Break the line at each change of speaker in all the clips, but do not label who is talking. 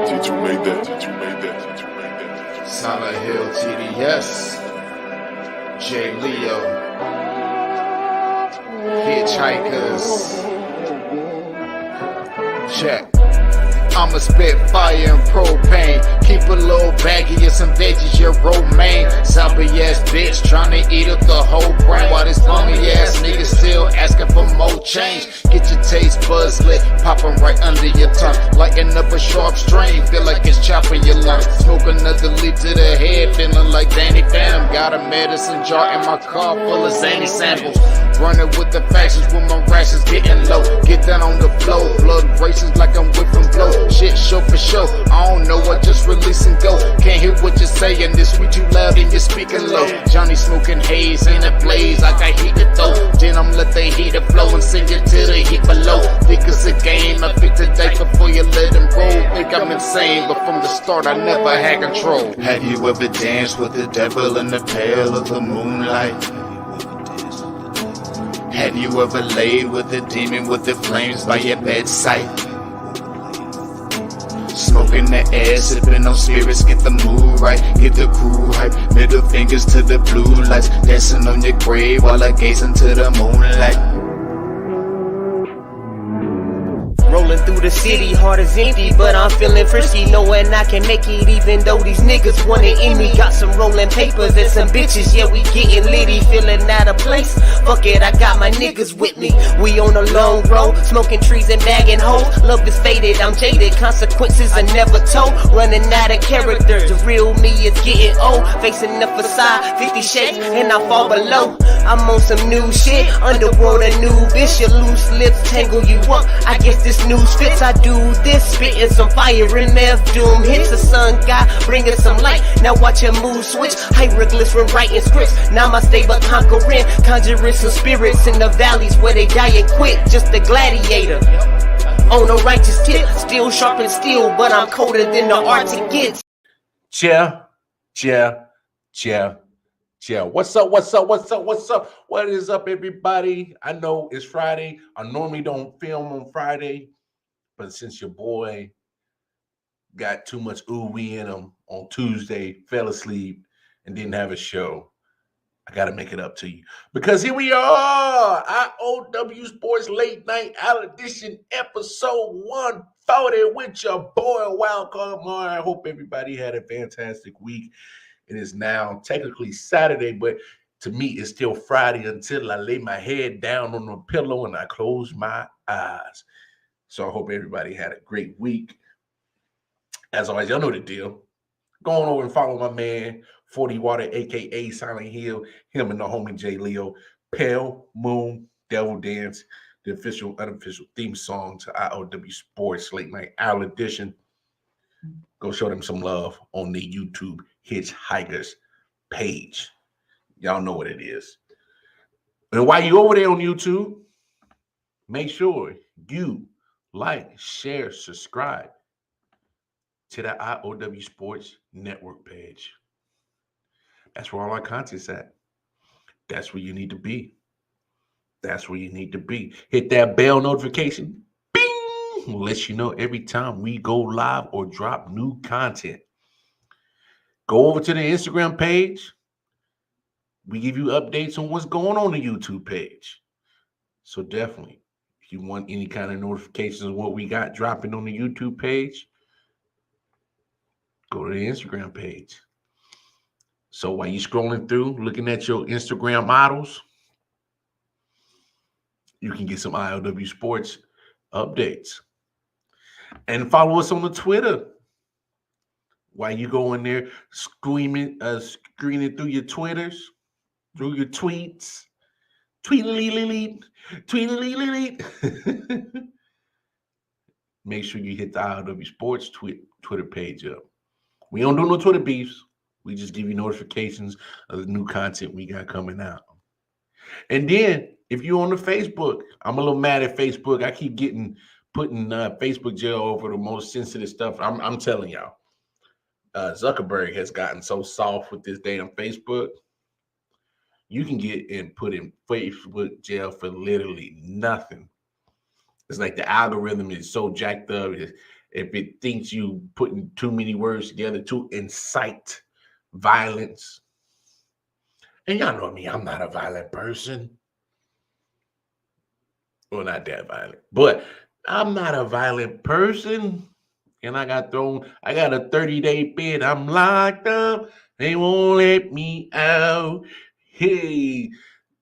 Did you make that? Did you make that? Did you make that?
Solid Hill TDS, J. Leo, Hitchhikers. Check. I'ma spit fire and propane. Keep a little baggie of some veggies, your romaine. Zombie ass bitch tryna eat up the whole brain. While this bummy ass nigga still asking for more change. Get your taste buds lit, popping right under your tongue. Lighten up a sharp strain, feel like it's chopping your lungs. Smoke another leaf to the head, feeling like Danny Phantom. Got a medicine jar in my car full of zany samples. Running with the factions when my rations getting low. Get down on the flow, blood races like I'm whipping blow. Shit show for show, I don't know what, just release and go. Can't hear what you're saying, this sweet too loud and you're speaking low. Johnny smoking haze in a blaze, I got heat to throw. Then I'm let the heater flow and send it to the heat below. Think it's a game, I pick the dice before you let him roll. Think I'm insane, but from the start I never had control. Have you ever danced with the devil in the pale of the moonlight? Have you ever laid with a demon with the flames by your bedside? Smoking the air, sipping on spirits, get the mood right, get the crew hype. Middle fingers to the blue lights, dancing on your grave while I gaze into the moonlight.
Rolling through the city, heart is empty, but I'm feeling frisky, knowing I can make it even though these niggas want it in me. Got some rolling papers and some bitches, yeah, we getting litty, feeling out of place. Fuck it, I got my niggas with me. We on a long road, smoking trees and bagging hoes. Love is faded, I'm jaded, consequences are never told. Running out of character, the real me is getting old. Facing the facade, 50 shades, and I fall below. I'm on some new shit, underworld a new bitch. Your loose lips tangle you up, I guess this news fits. I do this, spitting some fire in meth doom. Hits the sun god, bringing some light. Now watch your mood switch, hieroglyphs when writing scripts. Namaste but conquering, conjuring some spirits in the valleys where they die and quit. Just a gladiator on a righteous tip, still sharp and steel, but I'm colder than the Arctic gets.
Yeah. What's up? What is up, everybody? I know it's Friday. I normally don't film on Friday, but since your boy got too much ooh-wee in him on Tuesday, fell asleep, and didn't have a show, I got to make it up to you. Because here we are, I.O.W. Sports Late Night Out Edition, episode 140 with your boy, Wildcard Mar. I hope everybody had a fantastic week. It is now technically Saturday, but to me, it's still Friday until I lay my head down on the pillow and I close my eyes. So I hope everybody had a great week. As always, y'all know the deal. Go on over and follow my man, 40 Water, a.k.a. Silent Hill, him and the homie J. Leo. Pale Moon Devil Dance, the official, unofficial theme song to I.O.W. Sports Late Night Owl Edition. Go show them some love on the YouTube Hitchhikers page. Y'all know what it is. And while you're over there on YouTube, make sure you like, share, subscribe to the I.O.W. Sports Network page. That's where all our content's at. That's where you need to be. That's where you need to be. Hit that bell notification. Bing! Let you know every time we go live or drop new content. Go over to the Instagram page. We give you updates on what's going on the YouTube page. So definitely, if you want any kind of notifications of what we got dropping on the YouTube page, go to the Instagram page. So while you're scrolling through, looking at your Instagram models, you can get some I.O.W. Sports updates. And follow us on the Twitter. While you go in there screaming through your Twitters, through your tweets, tweet-a-lee-lee-lee. Make sure you hit the I.O.W. Sports Twitter page up. We don't do no Twitter beefs. We just give you notifications of the new content we got coming out. And then, if you're on the Facebook, I'm a little mad at Facebook. I keep putting Facebook jail over the most sensitive stuff. I'm telling y'all. Zuckerberg has gotten so soft with this damn Facebook. You can get and put in Facebook jail for literally nothing. It's like the algorithm is so jacked up. If it thinks you putting too many words together to incite violence, and y'all know me, I'm not a violent person. Well, not that violent, but I'm not a violent person. And I got a 30-day bid. I'm locked up. They won't let me out. Hey,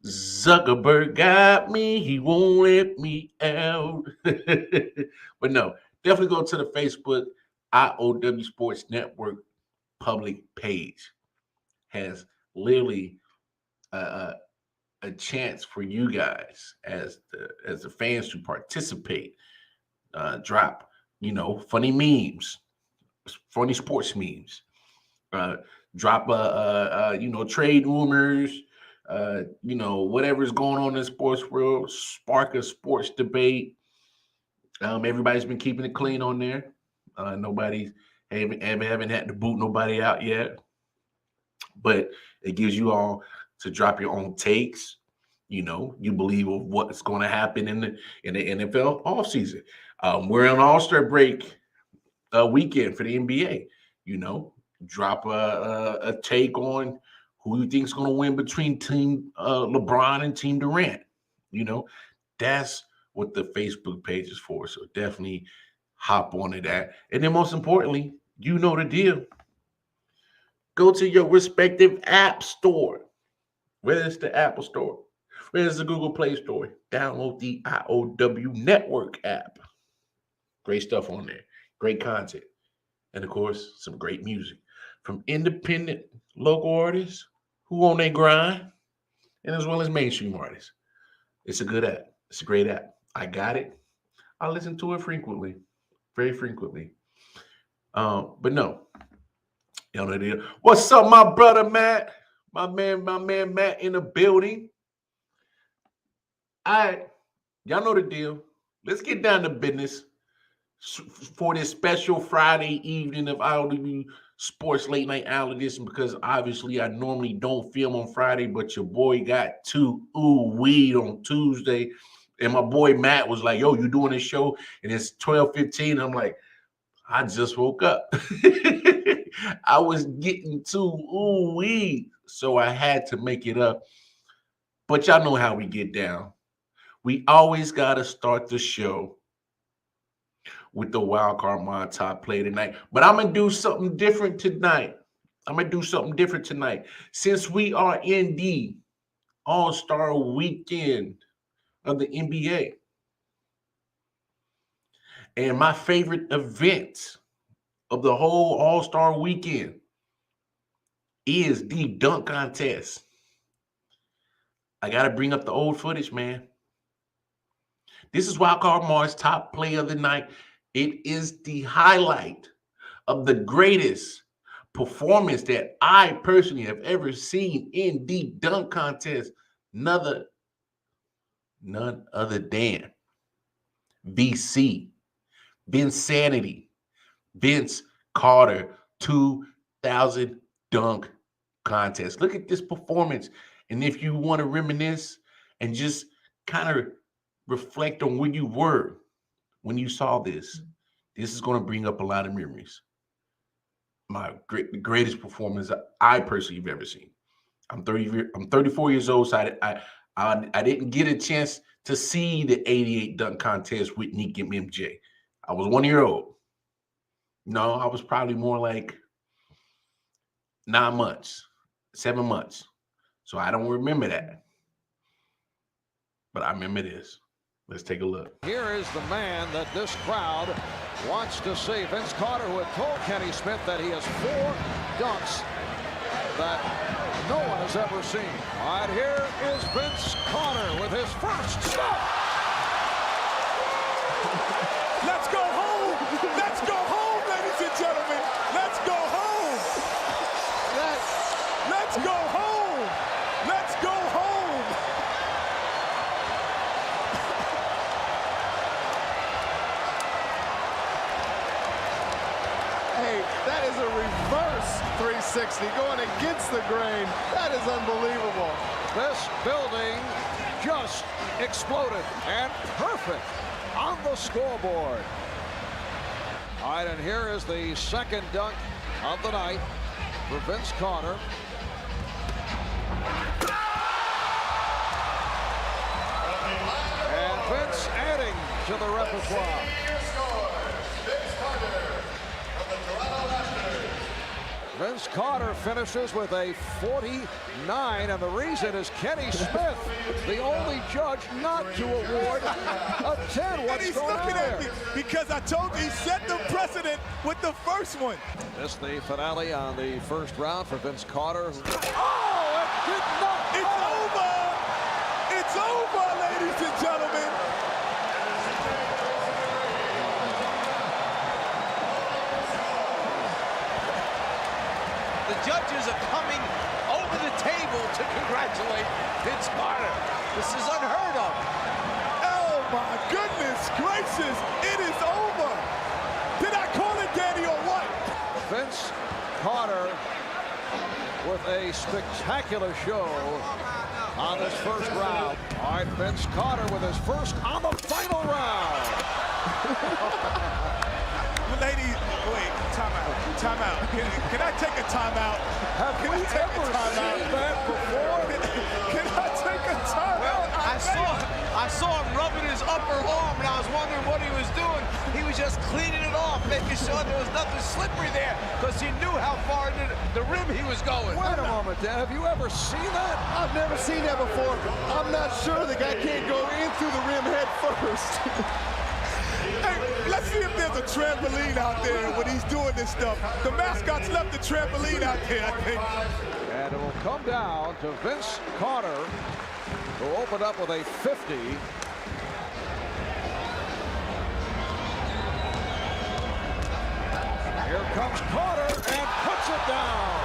Zuckerberg got me. He won't let me out. But no, definitely go to the Facebook I.O.W Sports Network public page. Has literally a chance for you guys as the fans to participate. Drop, funny memes, funny sports memes. Drop trade rumors. Whatever's going on in the sports world. Spark a sports debate. Everybody's been keeping it clean on there. Nobody haven't had to boot nobody out yet. But it gives you all to drop your own takes. You believe of what's going to happen in the NFL offseason. We're on All-Star break weekend for the NBA. Drop a take on who you think is going to win between Team LeBron and Team Durant. That's what the Facebook page is for. So definitely hop onto that. And then most importantly, you know the deal. Go to your respective app store. Whether it's the Apple Store, whether it's the Google Play Store, download the I.O.W Network app. Great stuff on there. Great content. And of course, some great music from independent local artists who on their grind, and as well as mainstream artists. It's a good app. It's a great app. I got it. I listen to it frequently, very frequently. But no, y'all know the deal. What's up, my brother Matt? My man Matt in the building. All right, y'all know the deal. Let's get down to business for this special Friday evening of I.O.W Sports Late Night Hour Edition, because obviously I normally don't film on Friday, but your boy got to weed on Tuesday. And my boy Matt was like, yo, you doing this show? And it's 12:15. I'm like, I just woke up. I was getting to weed, so I had to make it up. But y'all know how we get down. We always got to start the show with the wild card mod top play tonight. But I'm going to do something different tonight. Since we are in the All-Star weekend of the NBA. And my favorite event of the whole All-Star weekend is the dunk contest. I got to bring up the old footage, man. This is Wildcard Mars' top play of the night. It is the highlight of the greatest performance that I personally have ever seen in the dunk contest. None other than VC, Vinsanity, Vince Carter 2000 dunk contest. Look at this performance. And if you want to reminisce and just kind of reflect on where you were when you saw this, this is going to bring up a lot of memories. The greatest performance I personally have ever seen. I'm 34 years old, so I didn't get a chance to see the 88 dunk contest with Nick and MJ. I was 1 year old. No, I was probably more like 9 months, 7 months. So I don't remember that. But I remember this. Let's take a look.
Here is the man that this crowd wants to see. Vince Carter, who had told Kenny Smith that he has 4 dunks that no one has ever seen. All right, here is Vince Carter with his first stop.
Let's go home. Let's go home, ladies and gentlemen. Let's go home. Let's go home. Let's go home.
Hey, that is a reverse 360 going against the grain. That is unbelievable.
This building just exploded, and perfect on the scoreboard. All right, and here is the second dunk of the night for Vince Carter. And Vince adding to the repertoire. Vince Carter finishes with a 49, and the reason is Kenny Smith, the only judge not to award a 10. What's
And he's
going
looking
on
at me
there?
because I told you he set the precedent with the first one.
This the finale on the first round for Vince Carter. Oh, it did not.
It's over. It's over, ladies and gentlemen.
The judges are coming over the table to congratulate Vince Carter. This is unheard of.
Oh my goodness gracious, it is over. Did I call it, Danny, or what?
Vince Carter with a spectacular show on this first round. All right, Vince Carter with his first on the final round.
Ladies, wait, timeout. Can I take a timeout?
Have we ever seen that before?
Can I take a timeout?
Well, I saw him rubbing his upper arm, and I was wondering what he was doing. He was just cleaning it off, making sure there was nothing slippery there, because he knew how far into the rim he was going.
Wait a moment, Dan. Have you ever seen that?
I've never seen that before. I'm not sure the guy can't go in through the rim head first.
Hey, let's see if there's a trampoline out there when he's doing this stuff. The mascots left the trampoline out there, I think.
And it will come down to Vince Carter, who opened up with a 50. Here comes Carter and puts it down.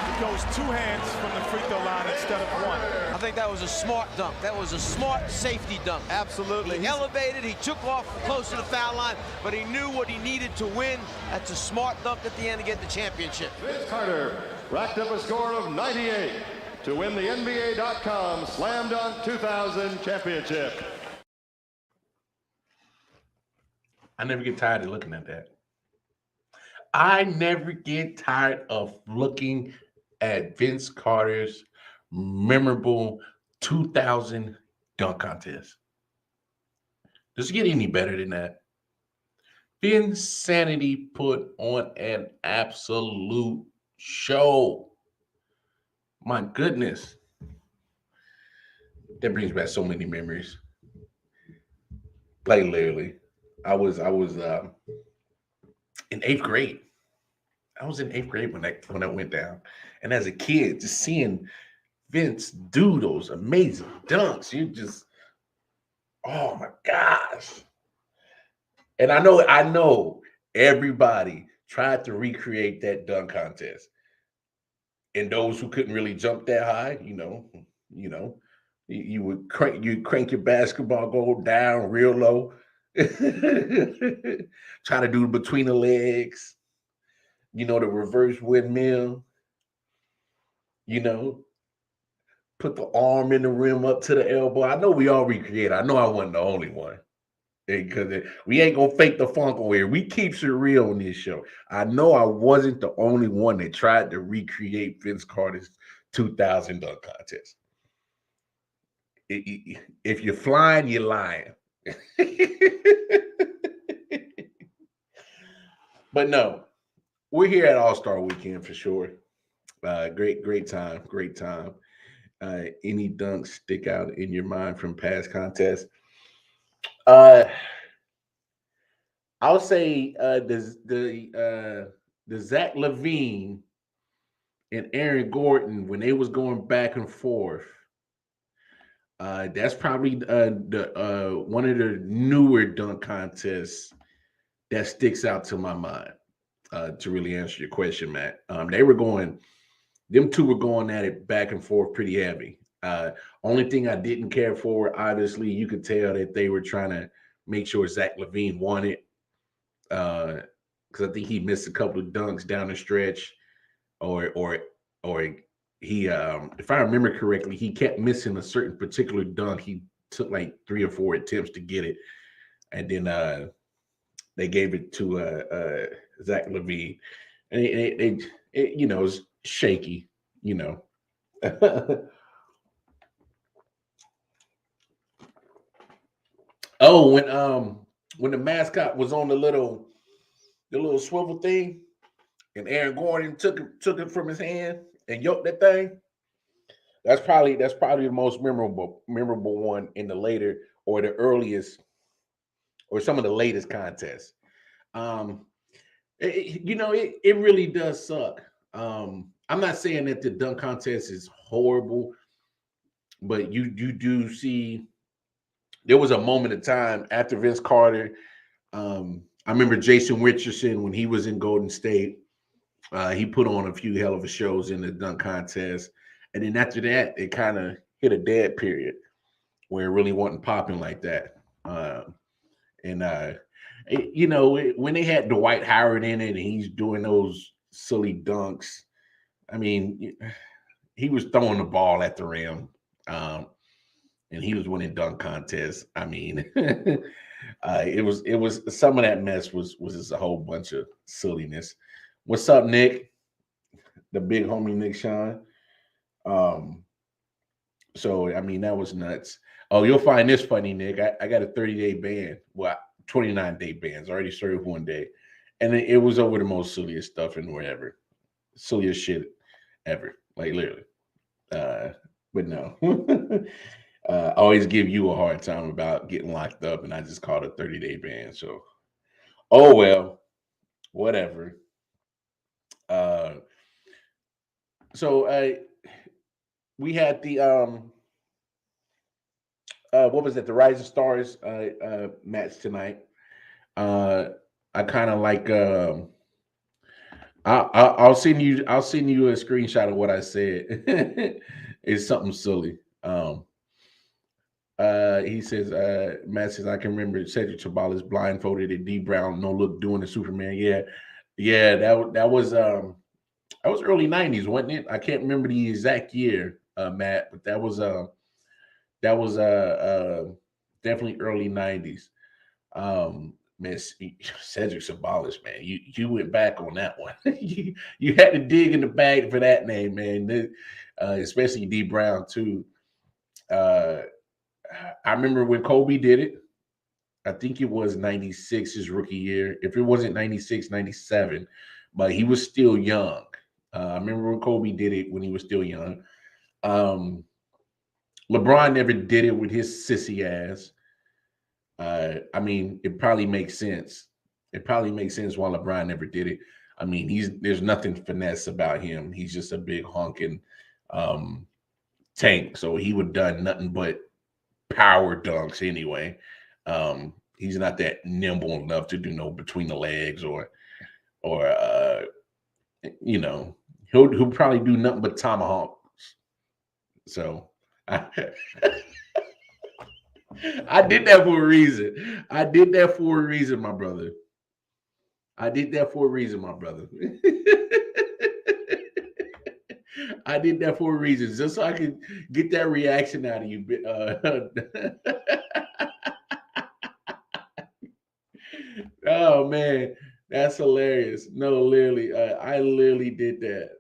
He goes two hands from the free throw line instead of one.
I think that was a smart dunk. That was a smart safety dunk.
Absolutely.
He elevated, he took off close to the foul line, but he knew what he needed to win. That's a smart dunk at the end to get the championship.
Vince Carter racked up a score of 98 to win the NBA.com Slam Dunk 2000 championship.
I never get tired of looking at that. I never get tired of looking at Vince Carter's memorable 2000 dunk contest. Does it get any better than that? Vinsanity put on an absolute show. My goodness. That brings back so many memories. Like literally. I was in 8th grade. I was in 8th grade when that went down. And as a kid, just seeing Vince do those amazing dunks, you just, oh my gosh. And I know everybody tried to recreate that dunk contest. And those who couldn't really jump that high, you would crank your basketball goal down real low. Try to do between the legs, the reverse windmill, put the arm in the rim up to the elbow. I know we all recreate. I know I wasn't the only one, because we ain't gonna fake the funk over here. We keeps it real on this show. I know I wasn't the only one that tried to recreate Vince Carter's 2000 dunk contest. If you're flying, you're lying. But no, we're here at All-Star Weekend for sure. Great time. Any dunks stick out in your mind from past contests? I'll say the Zach LaVine and Aaron Gordon, when they was going back and forth. That's probably the one of the newer dunk contests that sticks out to my mind. To really answer your question, Matt, them two were going at it back and forth pretty heavy. Only thing I didn't care for, obviously, you could tell that they were trying to make sure Zach LaVine won it, because I think he missed a couple of dunks down the stretch, or he, if I remember correctly, he kept missing a certain particular dunk. He took like 3 or 4 attempts to get it, and then they gave it to Zach Levine, and it you know, it's shaky, you know. Oh, when the mascot was on the little swivel thing, and Aaron Gordon took it from his hand and yoked that thing. That's probably the most memorable one in the later or the earliest or some of the latest contests. Um, you know, it really does suck. I'm not saying that the dunk contest is horrible, but you do see there was a moment of time after Vince Carter. I remember Jason Richardson when he was in Golden State. He put on a few hell of a shows in the dunk contest, and then after that, it kind of hit a dead period where it really wasn't popping like that. And you know, when they had Dwight Howard in it, and he's doing those silly dunks. I mean, he was throwing the ball at the rim, and he was winning dunk contests. I mean, it was some of that mess was just a whole bunch of silliness. What's up, Nick? The big homie Nick Sean. Um, so I mean that was nuts. Oh, you'll find this funny, Nick. I got a 30-day ban. Well, 29-day bans. I already served 1 day. And it was over the most silliest stuff and whatever. Silliest shit ever. Like literally. But no. I always give you a hard time about getting locked up, and I just called a 30-day ban. So oh well, whatever. Uh so we had the what was it, the Rising Stars match tonight. I kind of like I'll send you a screenshot of what I said. It's something silly. He says, Matt says, I can remember Cedric Chabalis blindfolded at D Brown, no look doing the Superman. Yeah, that was early 90s, wasn't it? I can't remember the exact year, Matt, but that was definitely early 90s. Miss Cedric Sabalis, man, you went back on that one. you had to dig in the bag for that name, man. Especially D Brown too. I remember when Kobe did it. I think it was 96, his rookie year. If it wasn't 96, 97, but he was still young. I remember when Kobe did it when he was still young. LeBron never did it with his sissy ass. I mean, it probably makes sense. It probably makes sense why LeBron never did it. I mean, there's nothing finesse about him. He's just a big honking tank. So he would have done nothing but power dunks anyway. He's not that nimble enough to do no between the legs or you know, he'll probably do nothing but tomahawks. So I did that for a reason. I did that for a reason, my brother. I did that for a reason, my brother. I did that for a reason, just so I could get that reaction out of you. Oh man, that's hilarious. No, literally, I literally did that.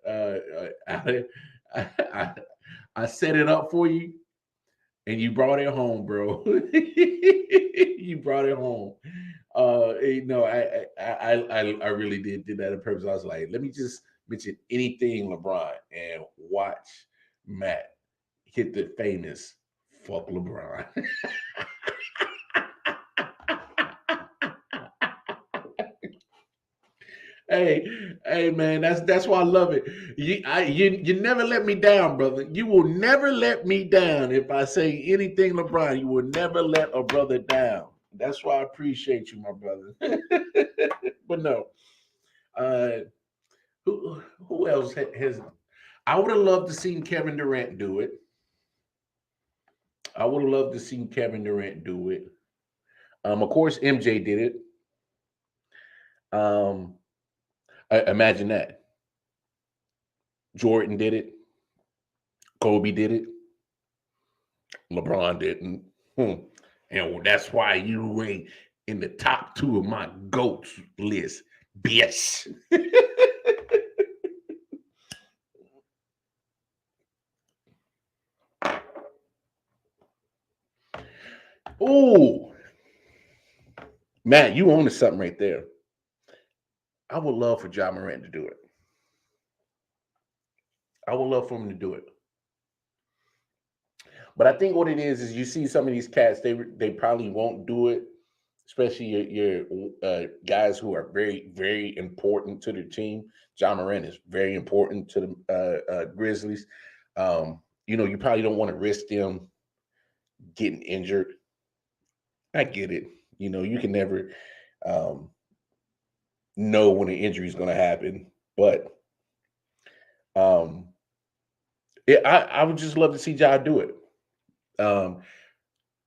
I set it up for you, and you brought it home, bro. You brought it home. No, I really did that on purpose. I was like, let me just mention anything LeBron and watch Matt hit the famous fuck LeBron. Hey, man, that's why I love it. You never let me down, brother. You will never let me down. If I say anything, LeBron, you will never let a brother down. That's why I appreciate you, my brother. But no, uh, who else has? I would have loved to seen Kevin Durant do it. I would have loved to seen Kevin Durant do it. Of course, MJ did it. Um, imagine that. Jordan did it. Kobe did it. LeBron didn't. And that's why you ain't in the top 2 of my GOATs list, bitch. Ooh, Matt, you own something right there. I would love for Ja Morant to do it. I would love for him to do it. But I think what it is you see some of these cats, they probably won't do it, especially your guys who are very, very important to the team. Ja Morant is very important to the Grizzlies. You probably don't want to risk them getting injured. I get it. You can never um, know when an injury is going to happen, but um, I would just love to see Ja do it.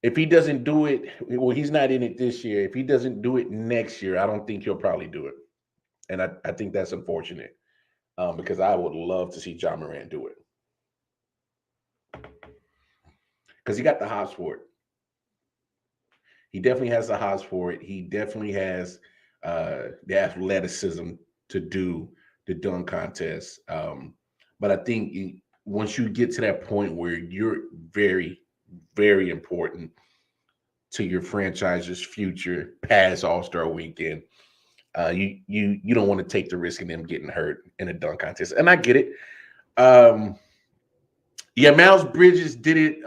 If he doesn't do it, well, he's not in it this year. If he doesn't do it next year, I don't think he'll probably do it. And I think that's unfortunate because I would love to see Ja Morant do it because he got the hops for it. He definitely has the hops for it. He definitely has the athleticism to do the dunk contest. But I think once you get to that point where you're very, very important to your franchise's future past All-Star weekend, you don't want to take the risk of them getting hurt in a dunk contest. And I get it. Yeah, Miles Bridges did it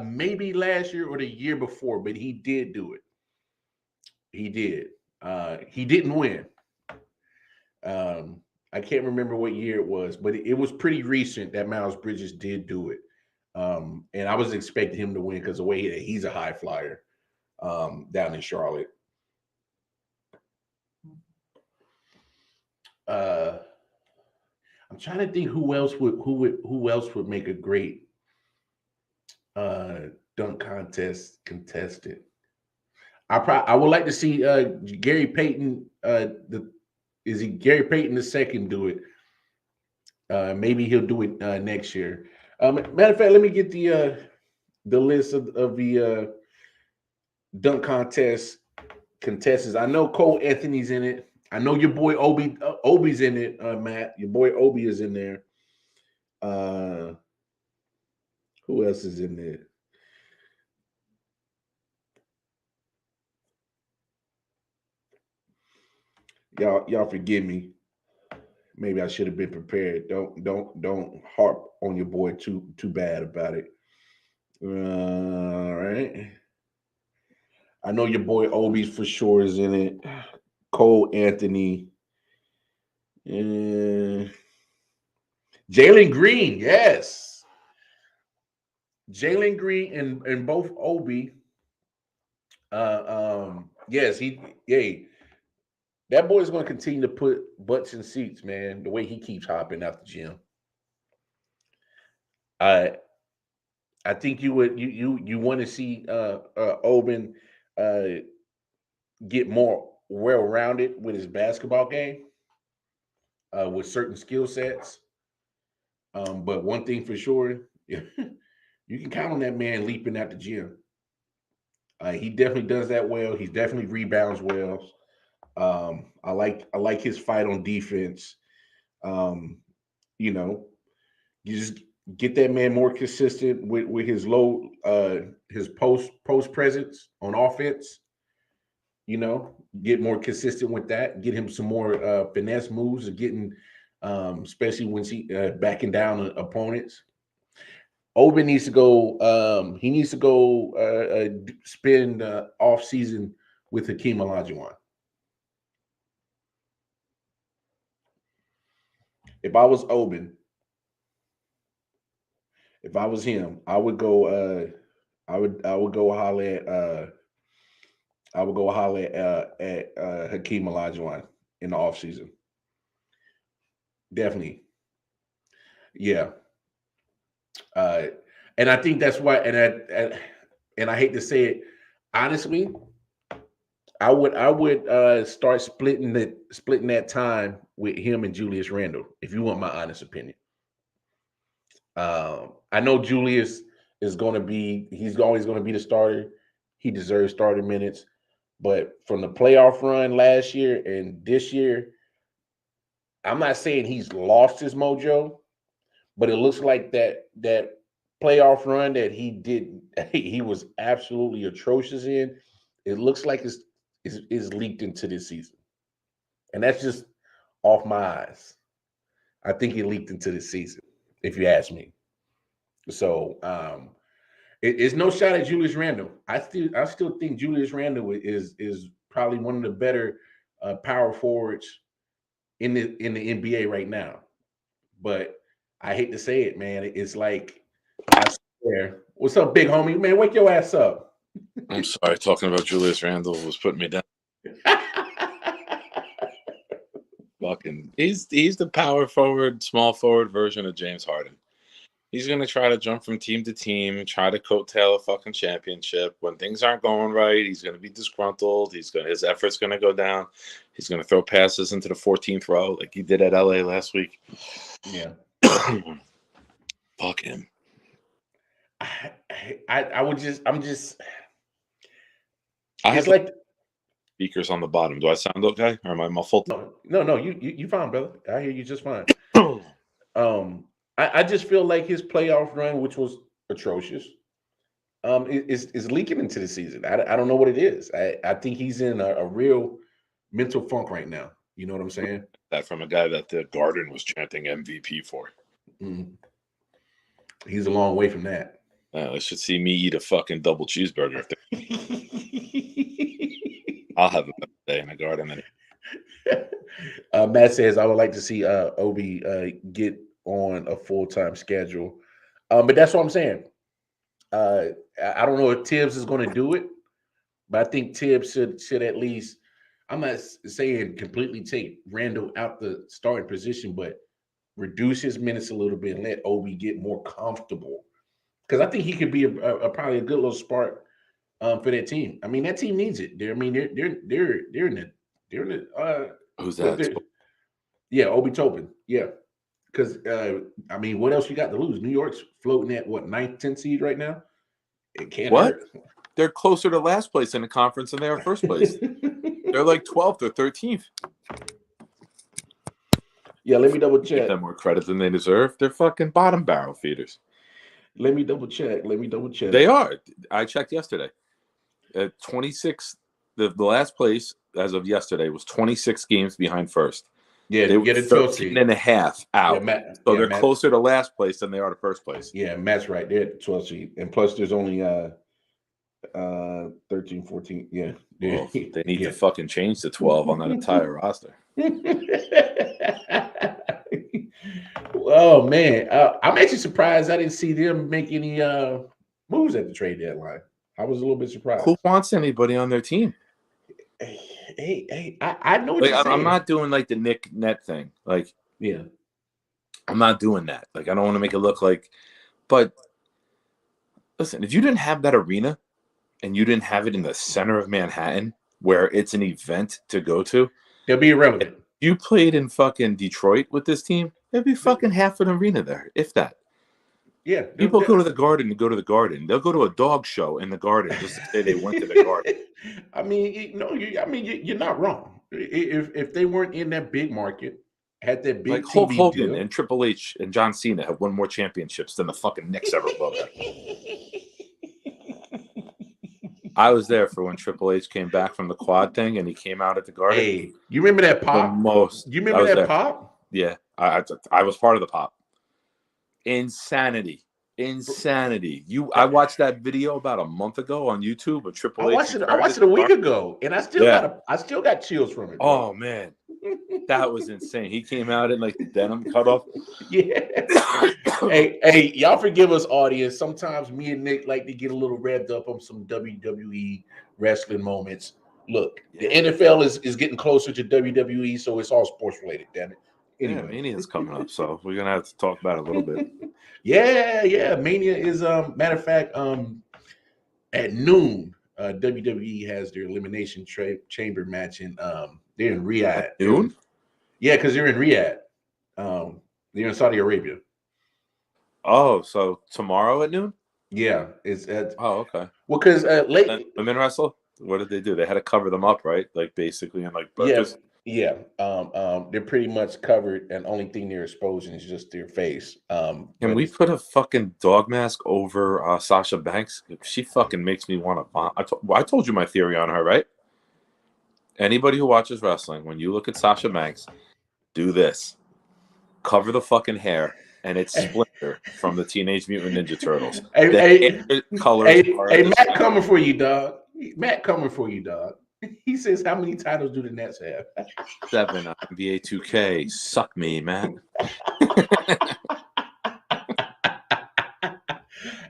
maybe last year or the year before, but he did do it. He did. He didn't win. I can't remember what year it was, but it was pretty recent that Miles Bridges did do it. And I was expecting him to win because the way he's a high flyer down in Charlotte. I'm trying to think who else would make a great dunk contest contestant. I would like to see Gary Payton. Gary Payton the second do it? Maybe he'll do it next year. Matter of fact, let me get the list of the dunk contest contestants. I know Cole Anthony's in it. I know your boy Obi's in it, Matt. Your boy Obi is in there. Who else is in there? Y'all forgive me. Maybe I should have been prepared. Don't harp on your boy too bad about it. All right. I know your boy Obi for sure is in it. Cole Anthony. Jalen Green, yes. Jalen Green and both Obi. Yes, that boy's going to continue to put butts in seats, man. The way he keeps hopping out the gym. I think you want to see Oben get more well-rounded with his basketball game, with certain skill sets. But one thing for sure, you can count on that man leaping out the gym. He definitely does that well. He definitely rebounds well. I like his fight on defense. You just get that man more consistent with his his post presence on offense. Get more consistent with that. Get him some more finesse moves, and getting especially when he backing down opponents. Obi needs to go. He needs to go spend off season with Hakeem Olajuwon. If I was Oben, if I was him, I would go. I would go holler at. I would go holler at Hakeem Olajuwon in the offseason. Definitely, yeah. And I think that's why. And I hate to say it, honestly, I would start splitting that time with him and Julius Randle, if you want my honest opinion. I know Julius is going to be, he's always going to be the starter. He deserves starting minutes. But from the playoff run last year and this year, I'm not saying he's lost his mojo, but it looks like that playoff run that he did, he was absolutely atrocious in. It looks like it's leaked into this season, and that's just off my eyes. I think he leaked into this season, if you ask me. So it's no shot at Julius Randle. I still think Julius Randle is probably one of the better power forwards in the NBA right now. But I hate to say it, man. It's like, I swear. What's up, big homie? Man, wake your ass up.
I'm sorry, talking about Julius Randle was putting me down. Fucking, he's the power forward, small forward version of James Harden. He's gonna try to jump from team to team, try to coattail a fucking championship. When things aren't going right, he's gonna be disgruntled. His effort's gonna go down. He's gonna throw passes into the 14th row like he did at LA last week.
Yeah.
Fuck him.
I'm just.
I have
It's like
speakers on the bottom. Do I sound okay, or am I muffled?
no, you fine, brother. I hear you just fine. I just feel like his playoff run, which was atrocious, is leaking into the season. I don't know what it is. I think he's in a real mental funk right now. You know what I'm saying?
That from a guy that the Garden was chanting MVP for.
Mm. He's a long way from that.
They should see me eat a fucking double cheeseburger. I'll have a better day in the Garden.
Matt says, I would like to see Obi get on a full-time schedule. But that's what I'm saying. I don't know if Tibbs is going to do it, but I think Tibbs should at least, I'm not saying completely take Randall out the starting position, but reduce his minutes a little bit and let Obi get more comfortable. Because I think he could be probably a good little spark for that team. I mean, that team needs it. They're in the
Who's that?
Yeah, Obi Toppin. Yeah. Because I mean, what else you got to lose? New York's floating at what, 9th, 10th seed right now? It can't hurt.
They're closer to last place in the conference than they are first place. They're like 12th or 13th.
Yeah, let me double check.
Give them more credit than they deserve. They're fucking bottom barrel feeders.
Let me double check.
They are. I checked yesterday. At 26, the last place as of yesterday was 26 games behind first.
Yeah,
they were 13 and a half out. They're closer to last place than they are to first place.
Yeah, Matt's right. They're at the 12th seed. And plus there's only 13, 14. Yeah.
Well, they need to fucking change to 12 on that entire roster.
Oh man, I'm actually surprised I didn't see them make any moves at the trade deadline. I was a little bit surprised.
Who wants anybody on their team?
Hey, I know what you're saying.
I'm not doing like the Nick Net thing. Like,
yeah,
I'm not doing that. Like, I don't want to make it look like. But listen, if you didn't have that arena and you didn't have it in the center of Manhattan, where it's an event to go to,
it'll be irrelevant.
If you played in fucking Detroit with this team, there'd be fucking half an arena there, if that.
Yeah,
people go to the Garden to go to the Garden. They'll go to a dog show in the Garden just to say they went to the Garden.
I mean, you're not wrong. If they weren't in that big market, had that big
like Hulk Hogan
deal.
And Triple H and John Cena have won more championships than the fucking Knicks ever will have. I was there for when Triple H came back from the quad thing and he came out at the Garden.
Hey, you remember that pop? You remember that pop?
Yeah, I was part of the pop. Insanity. I watched that video about a month ago on YouTube of Triple H.
I watched it a week ago, and I still got chills from it. Bro.
Oh man, that was insane. He came out in like the denim cutoff.
Yeah. hey, y'all forgive us, audience. Sometimes me and Nick like to get a little revved up on some WWE wrestling moments. Look, the NFL is getting closer to WWE, so it's all sports related. Damn it.
Anyway, Mania's coming up, so we're gonna have to talk about it a little bit.
Yeah. Mania is matter of fact, at noon, WWE has their elimination chamber match, and they're in Riyadh.
At noon?
Yeah, because they're in Riyadh. They're in Saudi Arabia.
Oh, so tomorrow at noon?
Yeah, it's
Oh, okay.
well, because
And
late,
women wrestle. What did they do? They had to cover them up, right? Like basically in like
yeah,
burkas.
yeah, they're pretty much covered, and only thing they're exposing is just their face.
Can
But
we
it's
put a fucking dog mask over Sasha Banks? She fucking makes me want to. I told you my theory on her, right? Anybody who watches wrestling, when you look at Sasha Banks, do this: cover the fucking hair, and it's Splinter from the Teenage Mutant Ninja Turtles. The
hey,
hair colors
hey,
are
hey,
the
Matt
same.
coming for you, dog. Matt coming for you, dog. He says, "How many titles do the Nets have?"
7 on NBA 2K. Suck me, Matt.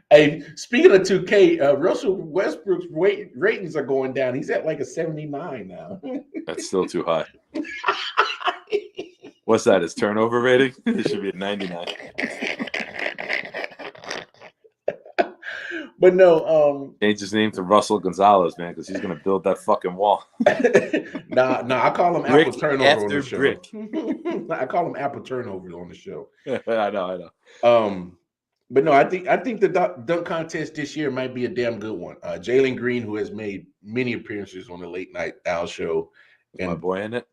Hey, speaking of 2K, Russell Westbrook's ratings are going down. He's at like a 79 now.
That's still too high. What's that? His turnover rating? It should be at 99.
But no,
Change his name to Russell Gonzalez, man, because he's gonna build that fucking wall.
nah, I call him
Brick
Apple Turnover on the
after
show.
brick.
I call him Apple Turnover on the show.
I know.
But no, I think the dunk contest this year might be a damn good one. Jalen Green, who has made many appearances on the Late Night Al show,
Is my boy in it?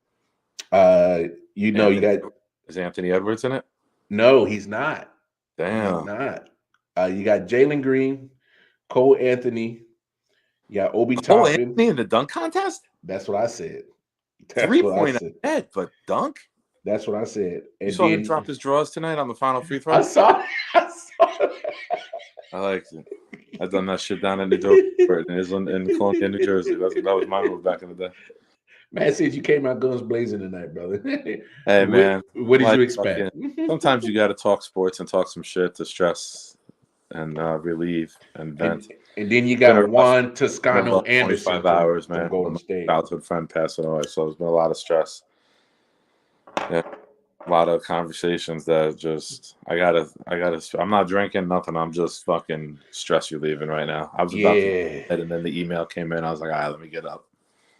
you know, you got
Is Anthony Edwards in it?
no, he's not.
Damn.
He's not. You got Jalen Green, Cole Anthony, you got Obi
Cole
Toppin.
Anthony in the dunk contest?
That's what I said. That's
3-point
what I said.
net, but dunk?
That's what I said.
You
And
saw him
then
drop his drawers tonight on the final free throw?
I saw it.
I liked it. I've done that shit down in New York in Columbia, New Jersey. That was my move back in the day.
Matt said you came out guns blazing tonight, brother.
Hey, man.
What did you expect?
Sometimes you got to talk sports and talk some shit to stress and relieve and vent.
And then you got Juan Toscano Anderson
25 hours, man.
from Golden State.
Childhood friend passing away, so there's been a lot of stress. Yeah, a lot of conversations that just I gotta. I'm not drinking nothing. I'm just fucking stress relieving right now. I was about to, and then the email came in. I was like, all right, let me get up.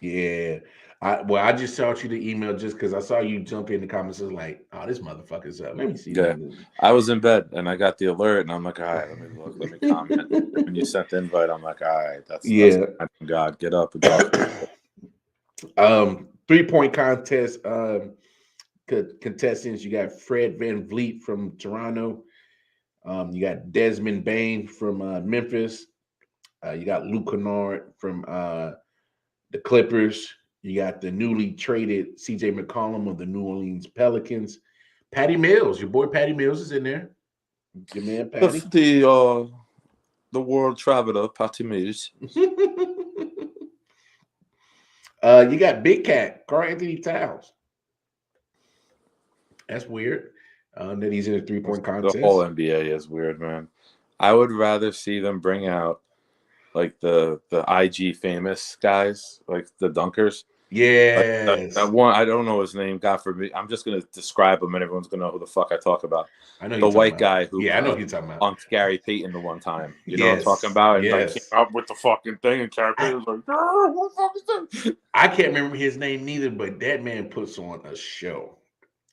Yeah. I just shot you the email just because I saw you jump in the comments. I was like, oh, this motherfucker's up. Let me see.
Yeah, I was in bed and I got the alert and I'm like, all right, let me look, let me comment. When you sent the invite, I'm like, all right, that's God, get up and talk.
3-point contest contestants. You got Fred Van Vliet from Toronto. You got Desmond Bain from Memphis. You got Luke Kennard from the Clippers. You got the newly traded CJ McCollum of the New Orleans Pelicans. Patty Mills, your boy Patty Mills is in there. Your man Patty.
The world traveler, Patty Mills.
You got Big Cat, Karl Anthony Towns. That's weird. That he's in a 3-point contest.
The whole NBA is weird, man. I would rather see them bring out like the IG famous guys, like the dunkers.
Yeah,
like that one. I don't know his name. God forbid. I'm just gonna describe him, and everyone's gonna know who the fuck I talk about.
I know
the white guy who.
Yeah, I know who you're talking about.
Punked Gary Payton the one time. You know what I'm talking about? And like came out with the fucking thing, and Gary Payton was like, "What the fuck is that?"
I can't remember his name neither, but that man puts on a show.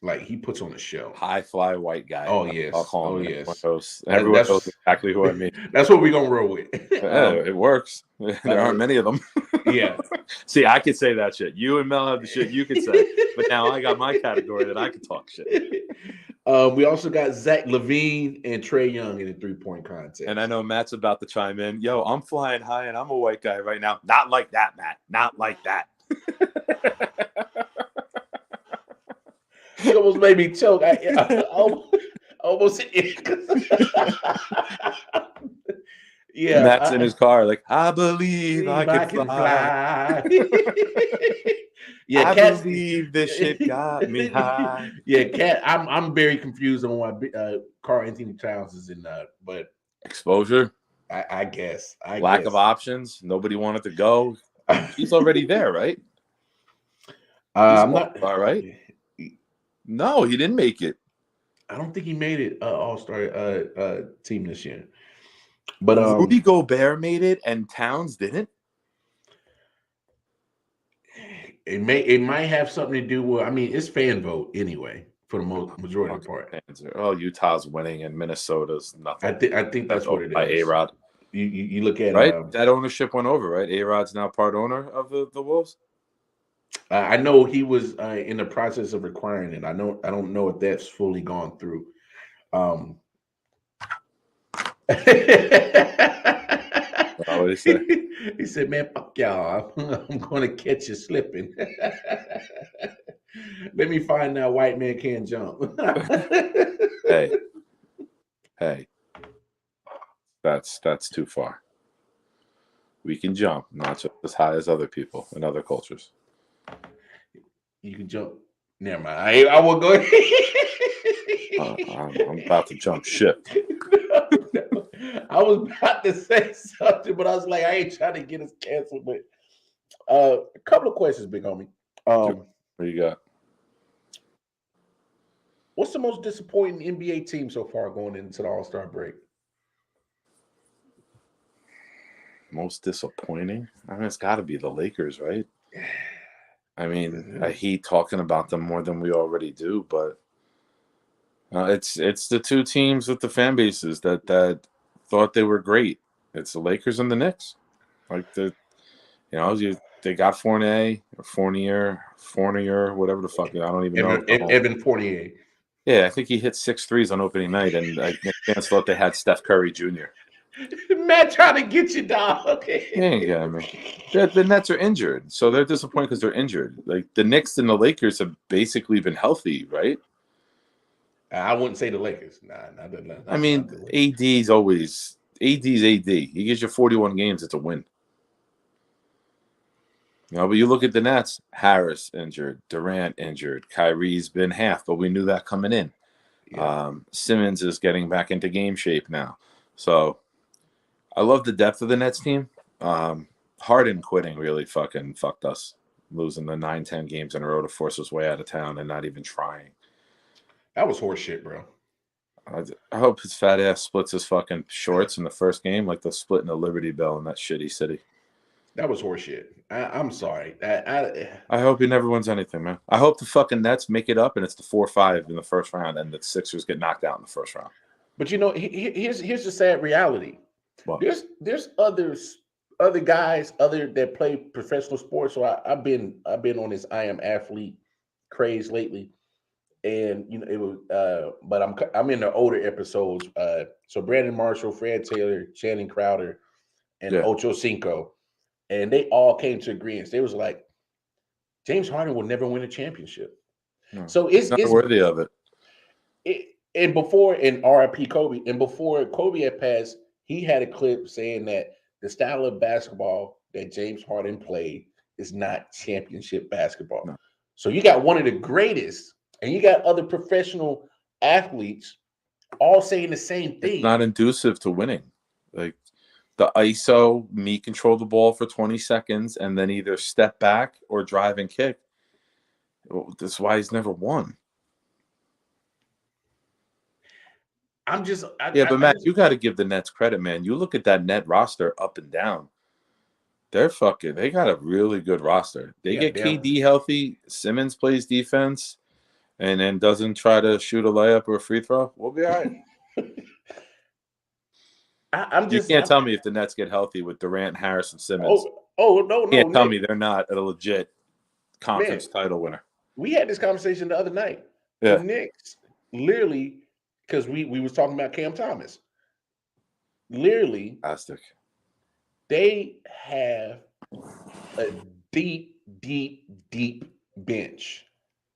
Like he puts on a show.
High fly white guy.
Oh yes.
I'll call him.
Yes.
Everyone knows exactly who I mean.
That's what we're gonna roll with.
It works. There aren't many of them.
Yeah.
See, I could say that shit. You and Mel have the shit you could say, but now I got my category that I can talk shit.
We also got Zach LaVine and Trae Young in a 3-point contest.
And I know Matt's about to chime in. Yo, I'm flying high and I'm a white guy right now. Not like that, Matt. Not like that.
She almost made me choke. I almost yeah.
Matt's in his car, like, I believe I can fly.
Yeah,
I believe this shit got me high.
Yeah, Cat. I'm very confused on why Karl Anthony Towns is in that, but
exposure.
I guess.
Lack of options. Nobody wanted to go. He's already there, right?
I'm not.
All right. No, he didn't make it.
I don't think he made it All-Star team this year. But
Rudy Gobert made it and Towns didn't.
It might have something to do with. I mean, it's fan vote anyway for the majority of the part.
Oh, Utah's winning and Minnesota's nothing.
I think that's what it is.
By A-Rod.
You look at
right. That ownership went over, right? A-Rod's now part owner of the Wolves.
I know he was in the process of acquiring it. I don't know if that's fully gone through.
What did he say?
He said, "Man, fuck y'all. I'm going to catch you slipping. Let me find that white man can't jump."
Hey, that's too far. We can jump, not just as high as other people in other cultures.
You can jump. Never mind. I will go ahead.
I'm about to jump ship.
No. I was about to say something, but I was like, I ain't trying to get us canceled. But a couple of questions, big homie.
What you got?
What's the most disappointing NBA team so far going into the All-Star break?
Most disappointing? I mean, it's got to be the Lakers, right? I mean, I hate talking about them more than we already do, but it's the two teams with the fan bases that thought they were great. It's the Lakers and the Knicks. Like they got Fournier, whatever the fuck. I don't even know.
Evan Fournier.
Yeah, I think he hit 6 threes on opening night, and Knicks fans thought they had Steph Curry Jr.
Matt trying to get you, dog.
Yeah, man. The Nets are injured, so they're disappointed because they're injured. Like the Knicks and the Lakers have basically been healthy, right?
I wouldn't say the Lakers. Nah,
I mean, AD's always AD's AD. He gives you 41 games, it's a win. But you look at the Nets, Harris injured, Durant injured, Kyrie's been half, but we knew that coming in. Yeah. Simmons is getting back into game shape now. So I love the depth of the Nets team. Harden quitting really fucking fucked us, losing the 9-10 games in a row to force his way out of town and not even trying.
That was horseshit, bro.
I hope his fat ass splits his fucking shorts in the first game like they're splitting the Liberty Bell in that shitty city.
That was horseshit. I'm sorry. I
hope he never wins anything, man. I hope the fucking Nets make it up and it's the 4-5 in the first round and the Sixers get knocked out in the first round.
But here's the sad reality.
What?
There's other guys that play professional sports. So I've been on this I am athlete craze lately, and it was. But I'm in the older episodes. So Brandon Marshall, Fred Taylor, Channing Crowder, and Ocho Cinco. And they all came to agreement. They was like, James Harden will never win a championship.
No,
so it's
not worthy of it.
And before, and RIP Kobe, and before Kobe had passed, he had a clip saying that the style of basketball that James Harden played is not championship basketball.
No.
So you got one of the greatest, and you got other professional athletes all saying the same thing.
It's not conducive to winning. Like, the ISO, me control the ball for 20 seconds and then either step back or drive and kick. That's why he's never won. But Matt, you got to give the Nets credit, man. You look at that net roster up and down. They got a really good roster. They get KD healthy. Simmons plays defense and then doesn't try to shoot a layup or a free throw. We'll be all right. You can't tell me if the Nets get healthy with Durant, Harris, and Simmons.
No.
You can't tell me they're not a legit conference title winner.
We had this conversation the other night.
Yeah.
The Knicks, literally, because we was talking about Cam Thomas. Literally,
fantastic.
They have a deep bench.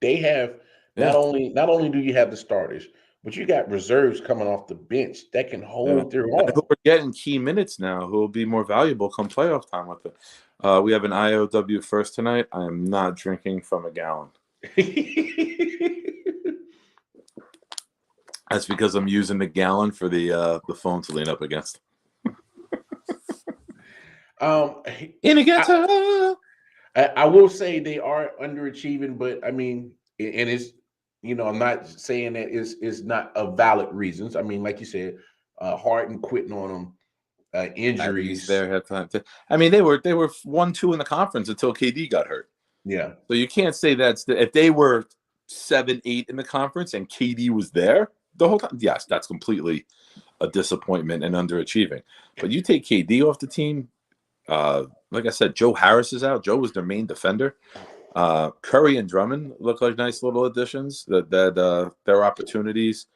They have not only do you have the starters, but you got reserves coming off the bench that can hold their own.
We're getting key minutes now who will be more valuable come playoff time with it. We have an I.O.W. first tonight. I am not drinking from a gallon. That's because I'm using the gallon for the phone to lean up against. In a ghetto.
I will say they are underachieving, but I mean, and it's, I'm not saying that is not a valid reasons. I mean, like you said, Harden quitting on them, injuries.
They were 1-2 in the conference until KD got hurt.
Yeah.
So you can't say if they were 7-8 in the conference and KD was there the whole time. Yes, that's completely a disappointment and underachieving. But you take KD off the team, like I said, Joe Harris is out. Joe was their main defender. Curry and Drummond look like nice little additions that their opportunities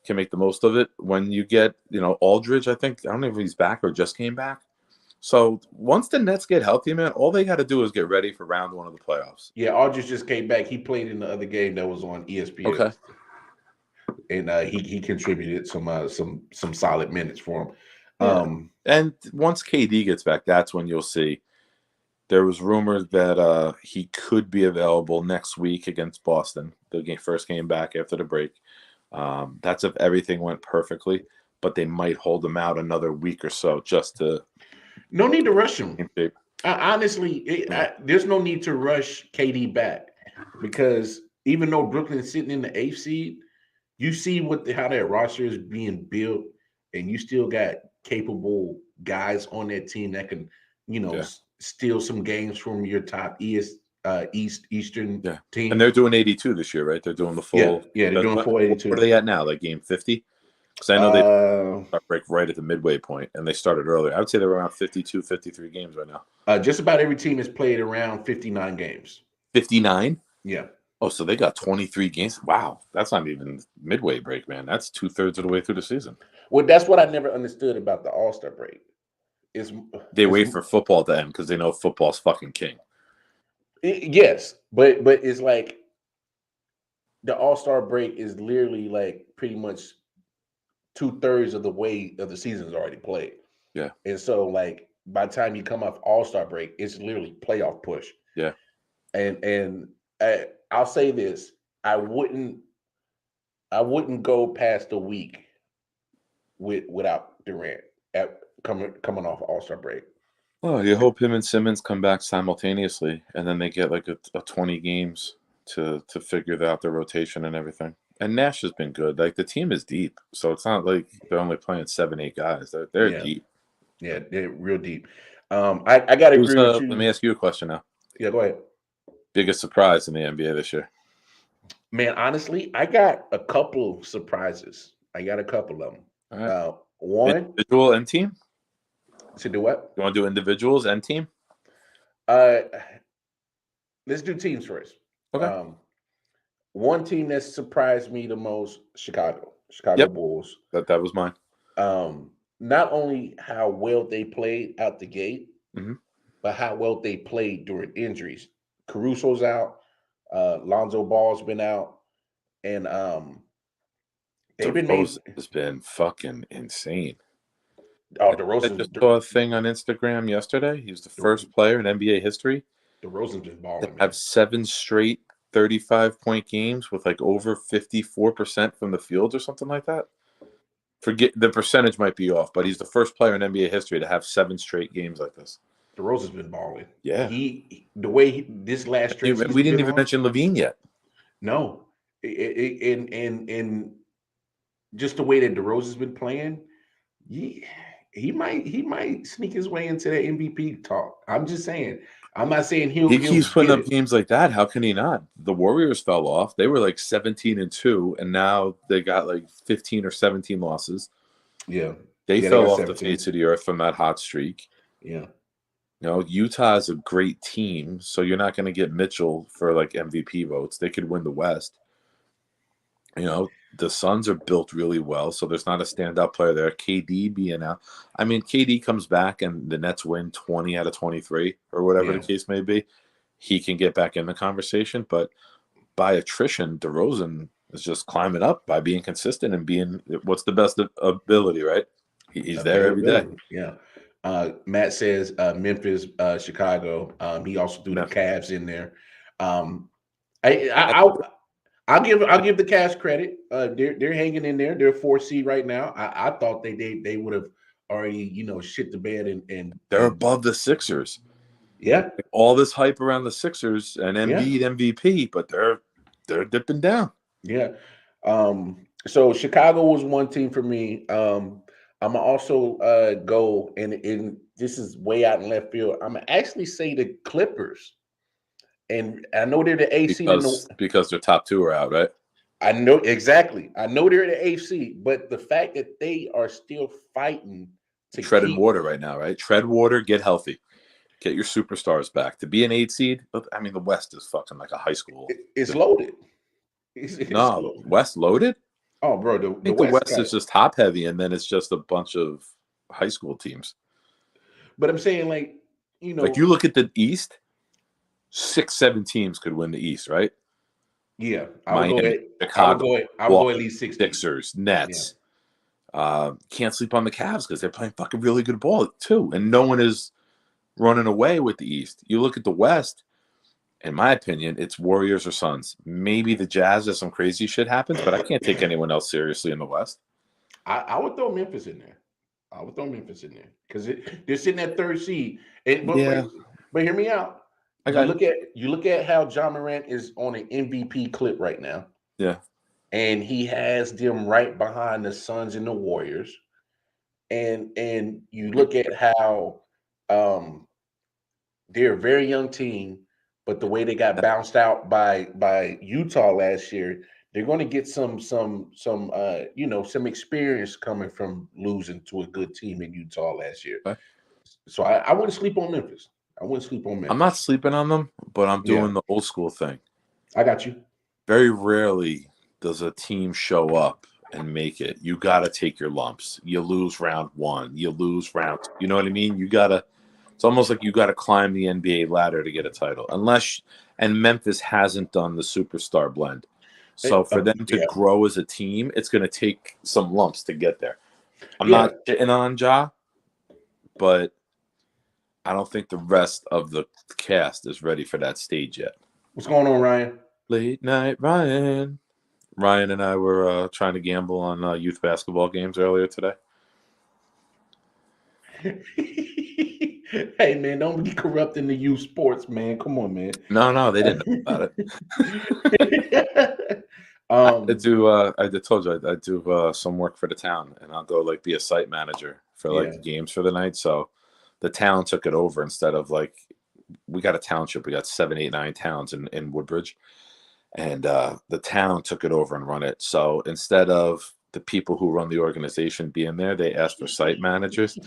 can make the most of it. When you get, Aldridge, I don't know if he's back or just came back. So once the Nets get healthy, man, all they got to do is get ready for round 1 of the playoffs.
Yeah, Aldridge just came back. He played in the other game that was on ESPN.
Okay.
And he contributed some solid minutes for him.
Yeah. And once KD gets back, that's when you'll see. There was rumors that he could be available next week against Boston, the first game back after the break. That's if everything went perfectly, but they might hold him out another week or so just to.
No need to rush him. Honestly, there's no need to rush KD back because even though Brooklyn's sitting in the 8th seed, you see how that roster is being built, and you still got capable guys on that team that can, steal some games from your top Eastern team.
And they're doing 82 this year, right? They're doing the full.
Yeah, they're doing full 82.
What are they at now? Like game 50? Because I know they start break right at the midway point, and they started earlier. I would say they're around 52, 53 games right now.
Just about every team has played around 59 games.
59?
Yeah.
Oh, so they got 23 games. Wow, that's not even midway break, man. That's 2/3 of the way through the season.
Well, that's what I never understood about the All-Star break.
They wait for football to end because they know football's fucking king.
Yes, but it's like the All-Star break is literally like pretty much 2/3 of the way of the season is already played.
Yeah.
And so like by the time you come off All-Star break, it's literally playoff push.
Yeah.
And I'll say this, I wouldn't go past a week without Durant coming off All-Star break.
Oh, you hope him and Simmons come back simultaneously, and then they get like a 20 games to figure out their rotation and everything. And Nash has been good. Like the team is deep, so it's not like they're only playing 7-8 guys. They're deep.
Yeah, they're real deep. I got to agree with you.
Let me ask you a question now.
Yeah, go ahead.
Biggest surprise in the NBA this year?
Man, honestly, I got a couple surprises. I got a couple of them.
All right.
One,
individual and team.
To do what?
You want to do individuals and team?
Let's do teams first.
Okay.
One team that surprised me the most, Chicago Bulls.
That was mine.
Not only how well they played out the gate, but how well they played during injuries. Caruso's out, Lonzo Ball's been out, and
has been fucking insane.
Oh, DeRozan!
I just saw a thing on Instagram yesterday. He was the first player in NBA history.
DeRozan's been balling.
Have 7 straight 35-point games with like over 54% from the field or something like that. Forget the percentage might be off, but he's the first player in NBA history to have 7 straight games like this.
DeRozan's been balling.
Yeah,
this last stretch.
We didn't even mention Levine yet.
No, and just the way that DeRozan's been playing, he might sneak his way into the MVP talk. I'm just saying. I'm not saying he
keeps putting up games like that. How can he not? The Warriors fell off. They were like 17-2, and now they got like 15 or 17 losses.
Yeah,
they fell off the face of the earth from that hot streak.
Yeah.
Utah is a great team, so you're not going to get Mitchell for like MVP votes. They could win the West. The Suns are built really well, so there's not a standout player there. KD being out. I mean, KD comes back and the Nets win 20 out of 23 or whatever the case may be. He can get back in the conversation, but by attrition, DeRozan is just climbing up by being consistent and being what's the best ability, right? He's there every day.
Yeah. Matt says Memphis, Chicago. He also threw the Cavs in there. I'll give the Cavs credit. They're hanging in there. They're a 4 seed right now. I thought they would have already shit the bed and
they're above the Sixers.
Yeah,
all this hype around the Sixers and Embiid MVP, but they're dipping down.
Yeah. So Chicago was one team for me. I'm gonna also go and this is way out in left field. I'm gonna actually say the Clippers. And I know they're the AC
because their top 2 are out, right?
I know exactly. I know they're the AFC, but the fact that they are still fighting to
Treading
keep
water right now, right? Tread water, get healthy. Get your superstars back. To be an 8 seed, I mean, the West is fucking like a high school.
it's loaded. It's
No,
loaded.
West loaded?
Oh, bro,
I
the
think the
West
West
got
is
it.
just top heavy, and then it's just a bunch of high school teams.
But I'm saying, like,
Like you look at the East, 6-7 teams could win the East, right?
yeah, I would go
Miami,
ahead.
Chicago,
I would go at
Boston,
least 6 deep.
Sixers,
Yeah.
Nets. Can't sleep on the Cavs because they're playing fucking really good ball too, and no one is running away with the East. You look at the West. In my opinion, it's Warriors or Suns. Maybe the Jazz if some crazy shit happens, but I can't take anyone else seriously in the West.
I would throw Memphis in there. I would throw Memphis in there because they're sitting at third seed. And
Yeah.
but hear me out.
I
You
got
look at how John Morant is on an MVP clip right now,
yeah.
and he has them right behind the Suns and the Warriors. And you look at how they're a very young team, but the way they got bounced out by Utah last year, they're going to get some some experience coming from losing to a good team in Utah last year.
Okay.
So I wouldn't sleep on Memphis. I wouldn't sleep on Memphis.
I'm not sleeping on them, but I'm doing the old school thing.
I got you.
Very rarely does a team show up and make it. You got to take your lumps. You lose round one. You lose round two. You know what I mean? It's almost like you got to climb the NBA ladder to get a title. And Memphis hasn't done the superstar blend. So for them to grow as a team, it's going to take some lumps to get there. I'm not shitting on Ja, but I don't think the rest of the cast is ready for that stage yet.
What's going on, Ryan?
Late night, Ryan. Ryan and I were trying to gamble on youth basketball games earlier today.
Hey, man, don't be corrupting the youth sports, man. Come on, man.
No, they didn't know about it. I told you I do some work for the town, and I'll go like be a site manager for like the games for the night. So the town took it over instead of like we got a township. We got 7, 8, 9 towns in Woodbridge, and the town took it over and run it. So instead of the people who run the organization being there, they asked for site managers.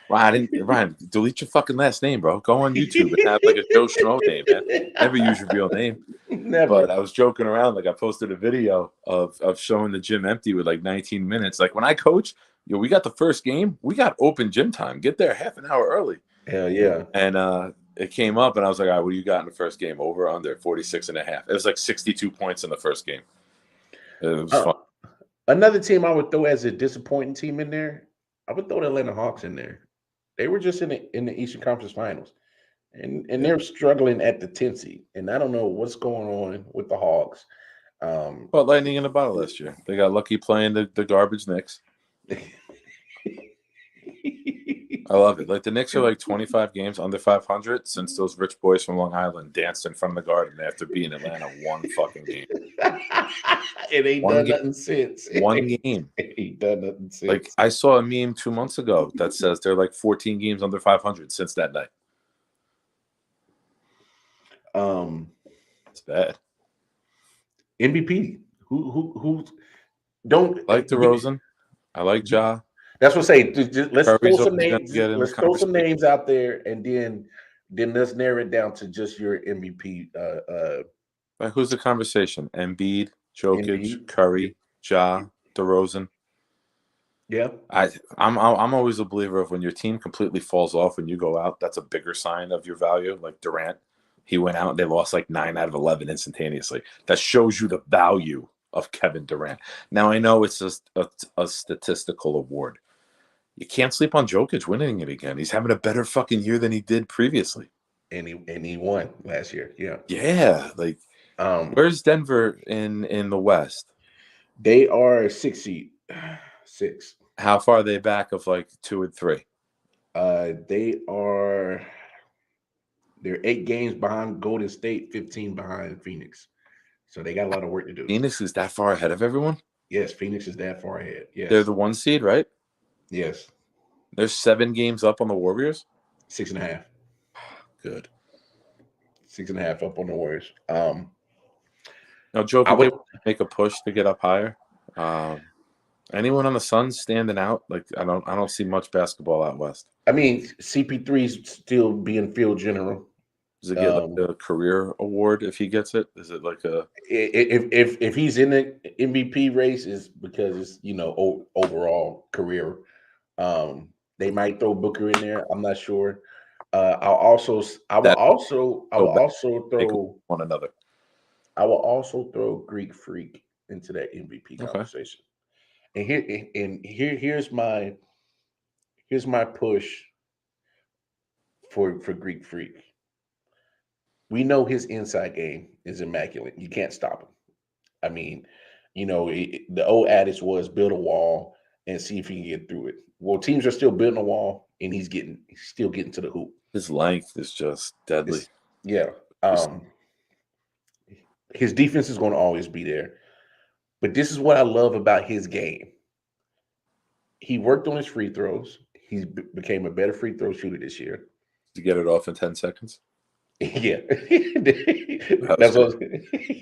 Ryan, delete your fucking last name, bro. Go on YouTube and have like a Joe Schmo name, man. Never use your real name.
Never.
But I was joking around. Like I posted a video of showing the gym empty with like 19 minutes. Like when I coach, we got the first game. We got open gym time. Get there half an hour early.
Hell yeah.
And it came up and I was like, all right, what do you got in the first game? Over or under 46.5. It was like 62 points in the first game. It was fun.
Another team I would throw as a disappointing team in there, I would throw the Atlanta Hawks in there. They were just in the Eastern Conference Finals. And they're struggling at the 10th seed. And I don't know what's going on with the Hawks.
But lightning in a bottle last year. They got lucky playing the garbage Knicks. I love it. Like the Knicks are like 25 games under 500 since those rich boys from Long Island danced in front of the Garden after being in Atlanta one fucking game.
It ain't done nothing since.
One game.
It ain't done nothing since.
Like I saw a meme 2 months ago that says they're like 14 games under 500 since that night. It's bad.
MVP. Who don't
I like DeRozan. I like Ja.
That's what I say. Let's
Curry's
throw some
always gonna
names.
get in
Let's
the
throw some names out there, and then let's narrow it down to just your MVP.
Like, who's the conversation? Embiid, Jokic,
Embiid.
Curry, Ja, DeRozan.
Yeah,
I'm always a believer of when your team completely falls off when you go out. That's a bigger sign of your value. Like Durant, he went out and they lost like 9 out of 11 instantaneously. That shows you the value of Kevin Durant. Now I know it's just a statistical award. You can't sleep on Jokic winning it again. He's having a better fucking year than he did previously.
And he won last year. Yeah.
Yeah. Like, where's Denver in the West?
They are 6th seed. 6.
How far are they back of like 2 and 3?
They're 8 games behind Golden State, 15 behind Phoenix. So they got a lot of work to do.
Phoenix is that far ahead of everyone?
Yes, Phoenix is that far ahead. Yes.
They're the 1 seed, right?
Yes.
They're 7 games up on the Warriors?
6.5.
Good.
6.5 up on the Warriors.
Now, Joe,
I
if they
would.
make a push to get up higher, anyone on the Suns standing out? Like I don't see much basketball out west.
I mean, CP3 is still being field general.
Does it get like
Um,
a career award if he gets it? Is it like a
if he's in the MVP race, is because it's overall career. They might throw Booker in there. I'm not sure. I will
that
also
go back take
throw
one another?
Greek Freak into that MVP
Okay,
conversation. Here's my push for Greek Freak. We know his inside game is immaculate. You can't stop him. I mean, the old adage was build a wall and see if he can get through it. Well, teams are still building a wall, and he's still getting to the hoop.
his length is just deadly.
Yeah. His defense is going to always be there. But this is what I love about his game. He worked on his free throws. He became a better free throw shooter this year.
To get it off in 10 seconds.
Yeah.
That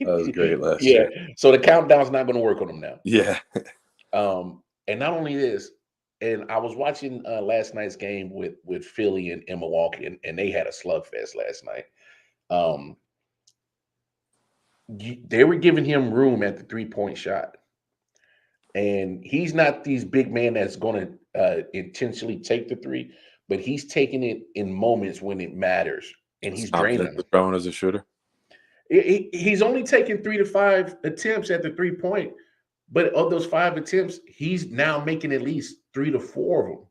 was great last year.
So the countdown's not going to work on him now.
Yeah.
And not only this, and I was watching last night's game with Philly and Milwaukee, and they had a slugfest last night. They were giving him room at the 3-point shot. And he's not these big man that's going to intentionally take the three, but he's taking it in moments when it matters, and he's draining them.
Throwing as a shooter.
He's only taking 3 to 5 attempts at the 3-point, but of those 5 attempts, he's now making at least 3 to 4 of them.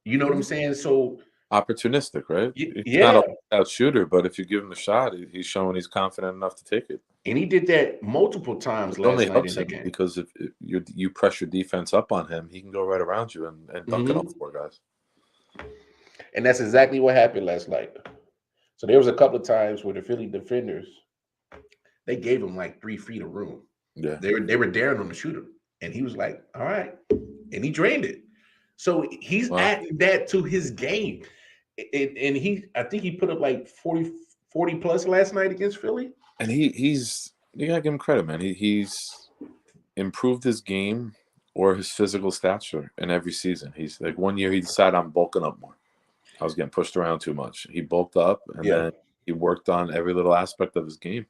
You know what I'm saying? So
opportunistic, right? He's
yeah.
not a out shooter, but if you give him a shot, he's showing he's confident enough to take it.
And he did that multiple times last night in the game.
Because if you pressure defense up on him, he can go right around you and dunk it off 4 guys.
And that's exactly what happened last night. So there was a couple of times where the Philly defenders, they gave him like 3 feet of room.
Yeah,
they were daring him to shoot him, and he was like, "All right," and he drained it. So he's adding that to his game, and I think he put up like 40 plus last night against Philly.
And he's you gotta give him credit, man. He's improved his game or his physical stature in every season. He's like, one year he decided I'm bulking up more. I was getting pushed around too much. He bulked up, and then he worked on every little aspect of his game,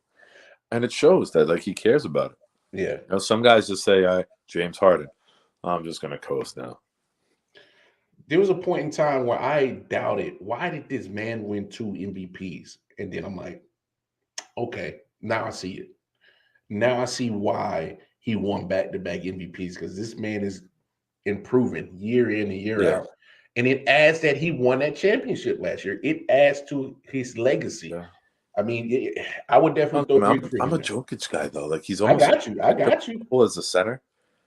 and it shows that like he cares about it.
Yeah.
Some guys just say, James Harden, I'm just gonna coast now.
There was a point in time where I doubted, why did this man win 2 MVPs? And then I'm like, okay, now I see it. Now I see why he won back-to-back MVPs, because this man is improving year in and year out. And it adds that he won that championship last year. It adds to his legacy. Yeah. I mean, I would definitely throw Greek Freak.
I'm a Jokic guy, though. Like he's almost
I got you.
As a center.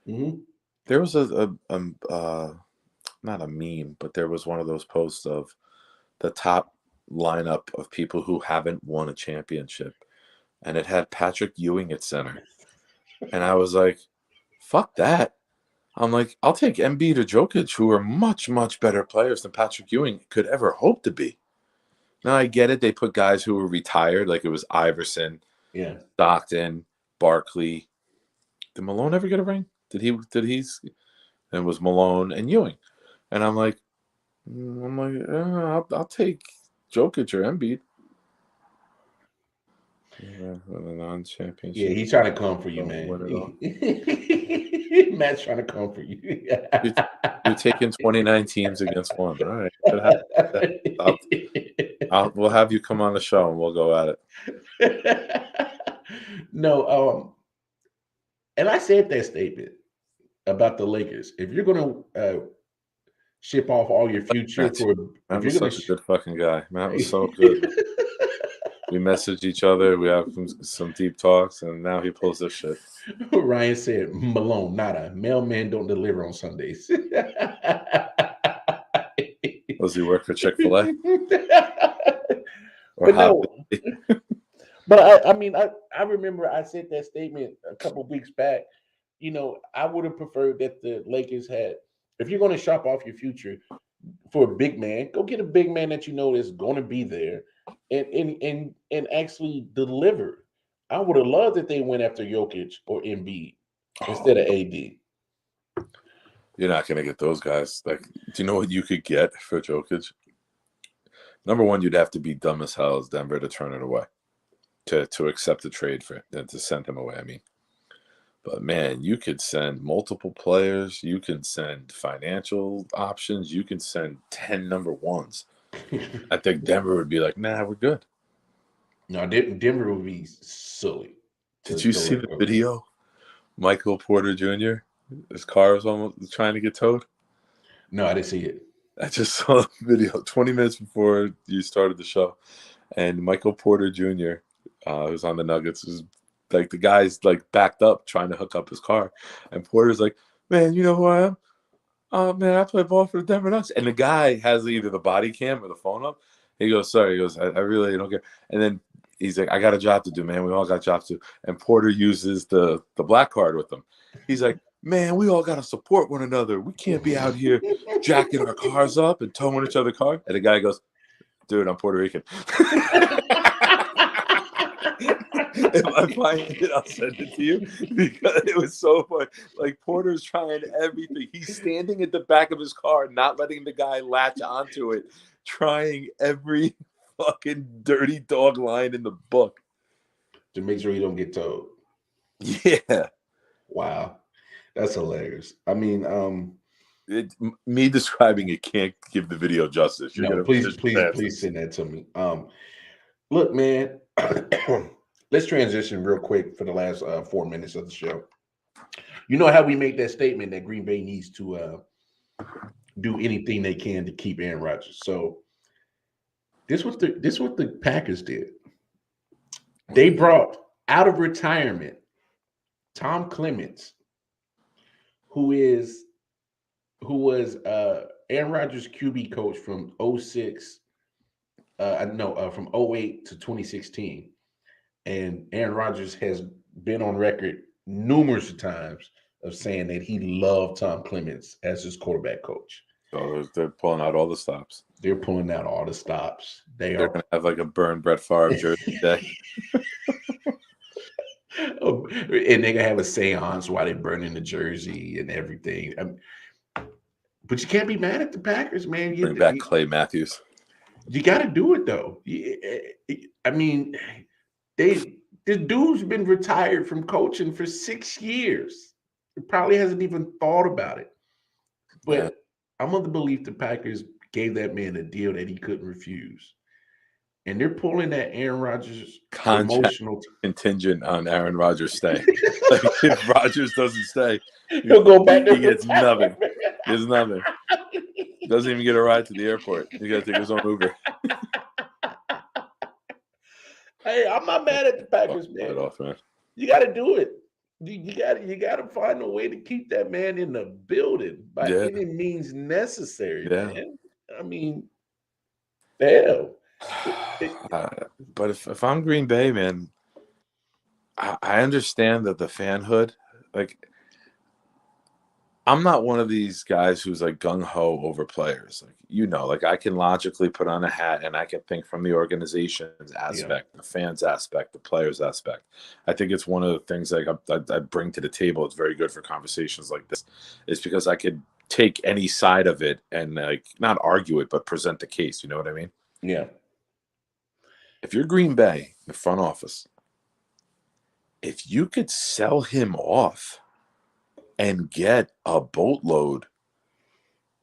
Mm-hmm.
There was not a meme, but there was one of those posts of the top lineup of people who haven't won a championship, and it had Patrick Ewing at center, and I was like, "Fuck that." I'm like, I'll take Embiid or Jokic, who are much, much better players than Patrick Ewing could ever hope to be. Now I get it. They put guys who were retired, like it was Iverson, Stockton, Barkley. Did Malone ever get a ring? Did he? And it was Malone and Ewing. And I'm like, I'll take Jokic or Embiid. Non-championship.
Yeah, he's trying to come for you, man. Matt's trying to come for you.
You're taking 29 teams against one. All right. We'll have you come on the show and we'll go at
it. No, and I said that statement about the Lakers. If you're going to ship off all your future
Matt was such a good fucking guy. Matt was so good. We messaged each other. We have some deep talks, and now he pulls this shit.
Ryan said, Malone, nada. Mailman don't deliver on Sundays.
Does he work for Chick-fil-A?
But I mean, I remember I said that statement a couple of weeks back. You know, I would have preferred that the Lakers had, if you're going to shop off your future for a big man, go get a big man that you know is going to be there and actually deliver. I would have loved if they went after Jokic or Embiid instead of AD.
You're not going to get those guys. Like, do you know what you could get for Jokic? Number one, you'd have to be dumb as hell as Denver to turn it away, to accept the trade for it, to send him away. I mean, but man, you could send multiple players. You can send financial options. You can send 10 number ones. I think Denver would be like, nah, we're good.
No, Denver would be silly.
Did you see the video? Michael Porter Jr., his car was almost trying to get towed.
No, I didn't see it.
I just saw the video 20 minutes before you started the show. And Michael Porter Jr., who's on the Nuggets, is like the guy's like backed up trying to hook up his car. And Porter's like, man, you know who I am? Oh, man, I play ball for the Denver Nuggets. And the guy has either the body cam or the phone up. He goes, sorry. He goes, I really don't care. And then he's like, I got a job to do, man. We all got jobs to do. And Porter uses the black card with him. He's like, man, we all got to support one another. We can't be out here jacking our cars up and towing each other's car. And the guy goes, dude, I'm Puerto Rican. If I find it, I'll send it to you because it was so fun. Like, Porter's trying everything. He's standing at the back of his car, not letting the guy latch onto it, trying every fucking dirty dog line in the book
to make sure he don't get towed.
Yeah.
Wow. That's hilarious. I mean,
me describing it can't give the video justice.
You're please send that to me. Look, man, let's transition real quick for the last 4 minutes of the show. You know how we make that statement that Green Bay needs to do anything they can to keep Aaron Rodgers. So this what the Packers did. They brought out of retirement Tom Clements, who was Aaron Rodgers' QB coach from 06, from 08 to 2016. And Aaron Rodgers has been on record numerous times of saying that he loved Tom Clements as his quarterback coach.
So they're pulling out all the stops.
They're pulling out all the stops. They're
going to have like a burn Brett Favre jersey day.
And they're going to have a seance while they're burning the jersey and everything. But you can't be mad at the Packers, man.
Bring back Clay Matthews.
You got to do it, though. I mean, the dude's been retired from coaching for 6 years. He probably hasn't even thought about it. But yeah. I'm of the belief the Packers gave that man a deal that he couldn't refuse. And they're pulling that Aaron Rodgers emotional
contingent on Aaron Rodgers staying. Like, if Rodgers doesn't stay,
he'll go back.
He gets nothing. He gets nothing. Doesn't even get a ride to the airport. He got to take his own Uber.
Hey, I'm not mad at the Packers, man.
Right off, man.
You got to do it. You got to find a way to keep that man in the building by any means necessary, man. I mean, hell.
But if I'm Green Bay, man, I understand that the fanhood, like, I'm not one of these guys who's like gung-ho over players. Like, I can logically put on a hat and I can think from the organization's aspect, the fans aspect, the players aspect. I think it's one of the things like I bring to the table. It's very good for conversations like this, is because I could take any side of it and like not argue it, but present the case. You know what I mean?
Yeah.
If you're Green Bay, the front office, if you could sell him off and get a boatload,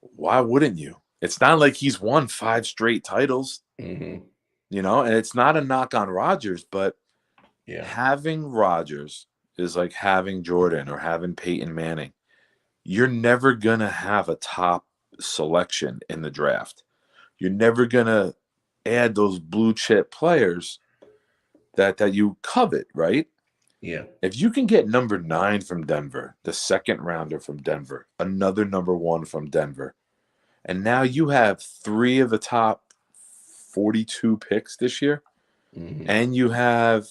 why wouldn't you? It's not like he's won 5 straight titles, and it's not a knock on Rodgers, but having Rodgers is like having Jordan or having Peyton Manning. You're never going to have a top selection in the draft. You're never going to add those blue chip players that you covet, right?
Yeah.
If you can get number 9 from Denver, the second rounder from Denver, another number 1 from Denver, and now you have 3 of the top 42 picks this year, and you have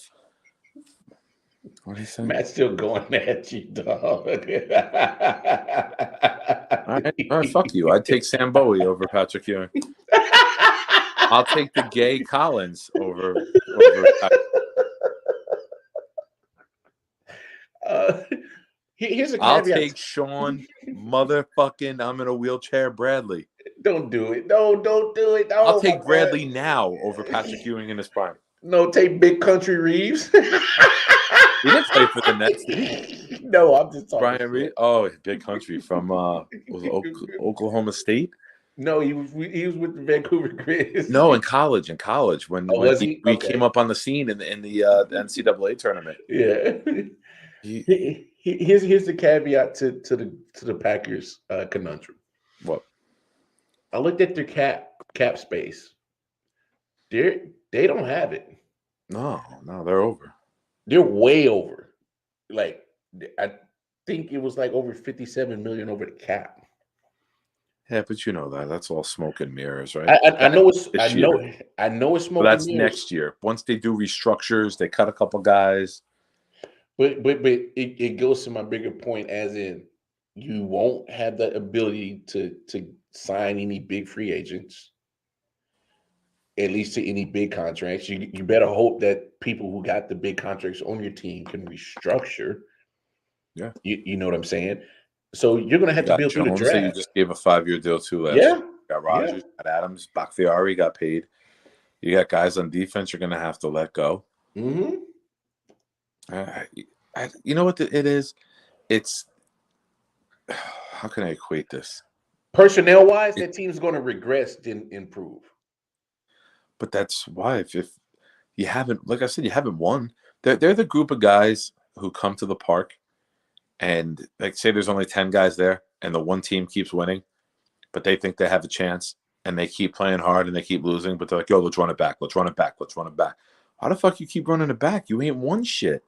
what do you think?
Matt's still going at you, dog.
All right, fuck you. I'd take Sam Bowie over Patrick Ewing. I'll take the gay Collins over
Here's a
I'll
caveat.
take Sean motherfucking I'm in a wheelchair Bradley.
Don't do it. No, don't do it.
I'll
Oh, my
take Bradley
God.
now over Patrick Ewing in his prime.
No, take Big Country Reeves.
He didn't play for the Nets, did he?
No, I'm just talking
Brian Reed?
shit.
Oh, Big Country from was it Oklahoma State?
No, he was with the Vancouver Grizzlies.
No, in college when
was he?
we
Okay.
came up on the scene in the NCAA tournament.
Yeah. Here's the caveat to the Packers conundrum.
What?
I looked at their cap space. They don't have it.
No, they're over.
They're way over. Like, I think it was like over 57 million over the cap.
Yeah, but you know that's all smoke and mirrors, right?
I know it's smoke.
But that's next year. Once they do restructures, they cut a couple guys.
But it goes to my bigger point, as in you won't have the ability to sign any big free agents, at least to any big contracts. You better hope that people who got the big contracts on your team can restructure.
Yeah,
you know what I'm saying. So you're going to have to build through the draft.
You just gave a 5-year deal to last year. You got Rodgers, got Adams, Bakhtiari got paid. You got guys on defense you're going to have to let go.
Mm-hmm.
You know what it is? It's how can I equate this?
Personnel-wise, that team's going to regress, didn't improve.
But that's why if you haven't, like I said, you haven't won. They're the group of guys who come to the park and like say there's only 10 guys there and the one team keeps winning, but they think they have a chance and they keep playing hard and they keep losing, but they're like, yo, let's run it back. Let's run it back. Let's run it back. How the fuck you keep running it back? You ain't won shit.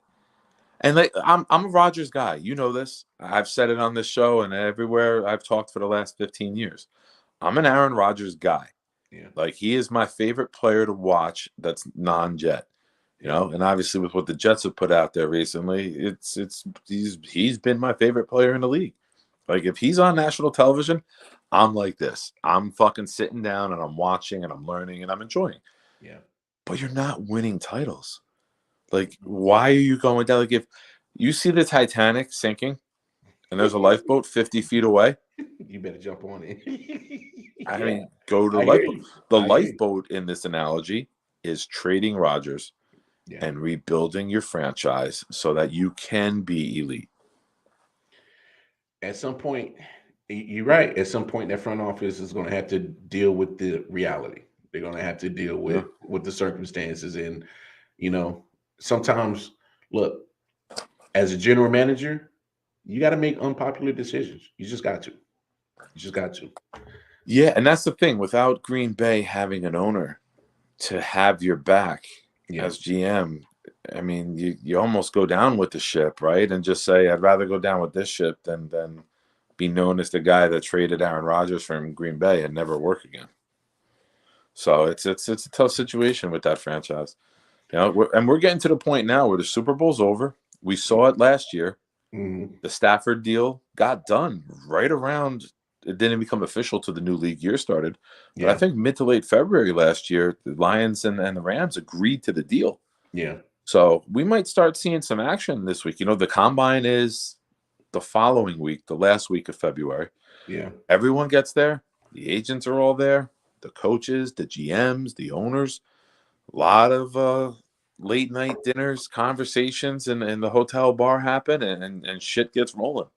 And like I'm a Rodgers guy. You know this. I've said it on this show and everywhere I've talked for the last 15 years. I'm an Aaron Rodgers guy.
Yeah.
Like he is my favorite player to watch that's non-Jet. You know, and obviously with what the Jets have put out there recently, he's been my favorite player in the league. Like if he's on national television, I'm like this. I'm fucking sitting down and I'm watching and I'm learning and I'm enjoying.
Yeah.
But you're not winning titles. Like, why are you going down? Like, if you see the Titanic sinking and there's a lifeboat 50 feet away,
you better jump on it.
I mean, go to the lifeboat. The lifeboat in this analogy is trading Rodgers and rebuilding your franchise so that you can be elite.
At some point, you're right. At some point, that front office is going to have to deal with the reality. They're going to have to deal with the circumstances. And, you know, sometimes, look, as a general manager, you got to make unpopular decisions. You just got to. You just got to.
Yeah, and that's the thing. Without Green Bay having an owner to have your back as GM, I mean, you almost go down with the ship, right? And just say, I'd rather go down with this ship than be known as the guy that traded Aaron Rodgers from Green Bay and never work again. So it's a tough situation with that franchise. You know, we're getting to the point now where the Super Bowl's over. We saw it last year.
Mm-hmm.
The Stafford deal got done right around. It didn't become official till the new league year started. But I think mid to late February last year, the Lions and the Rams agreed to the deal.
Yeah.
So we might start seeing some action this week. You know, the combine is the following week, the last week of February.
Yeah.
Everyone gets there. The agents are all there. The coaches, the GMs, the owners. A lot of late night dinners, conversations, and the hotel bar happen, and shit gets rolling.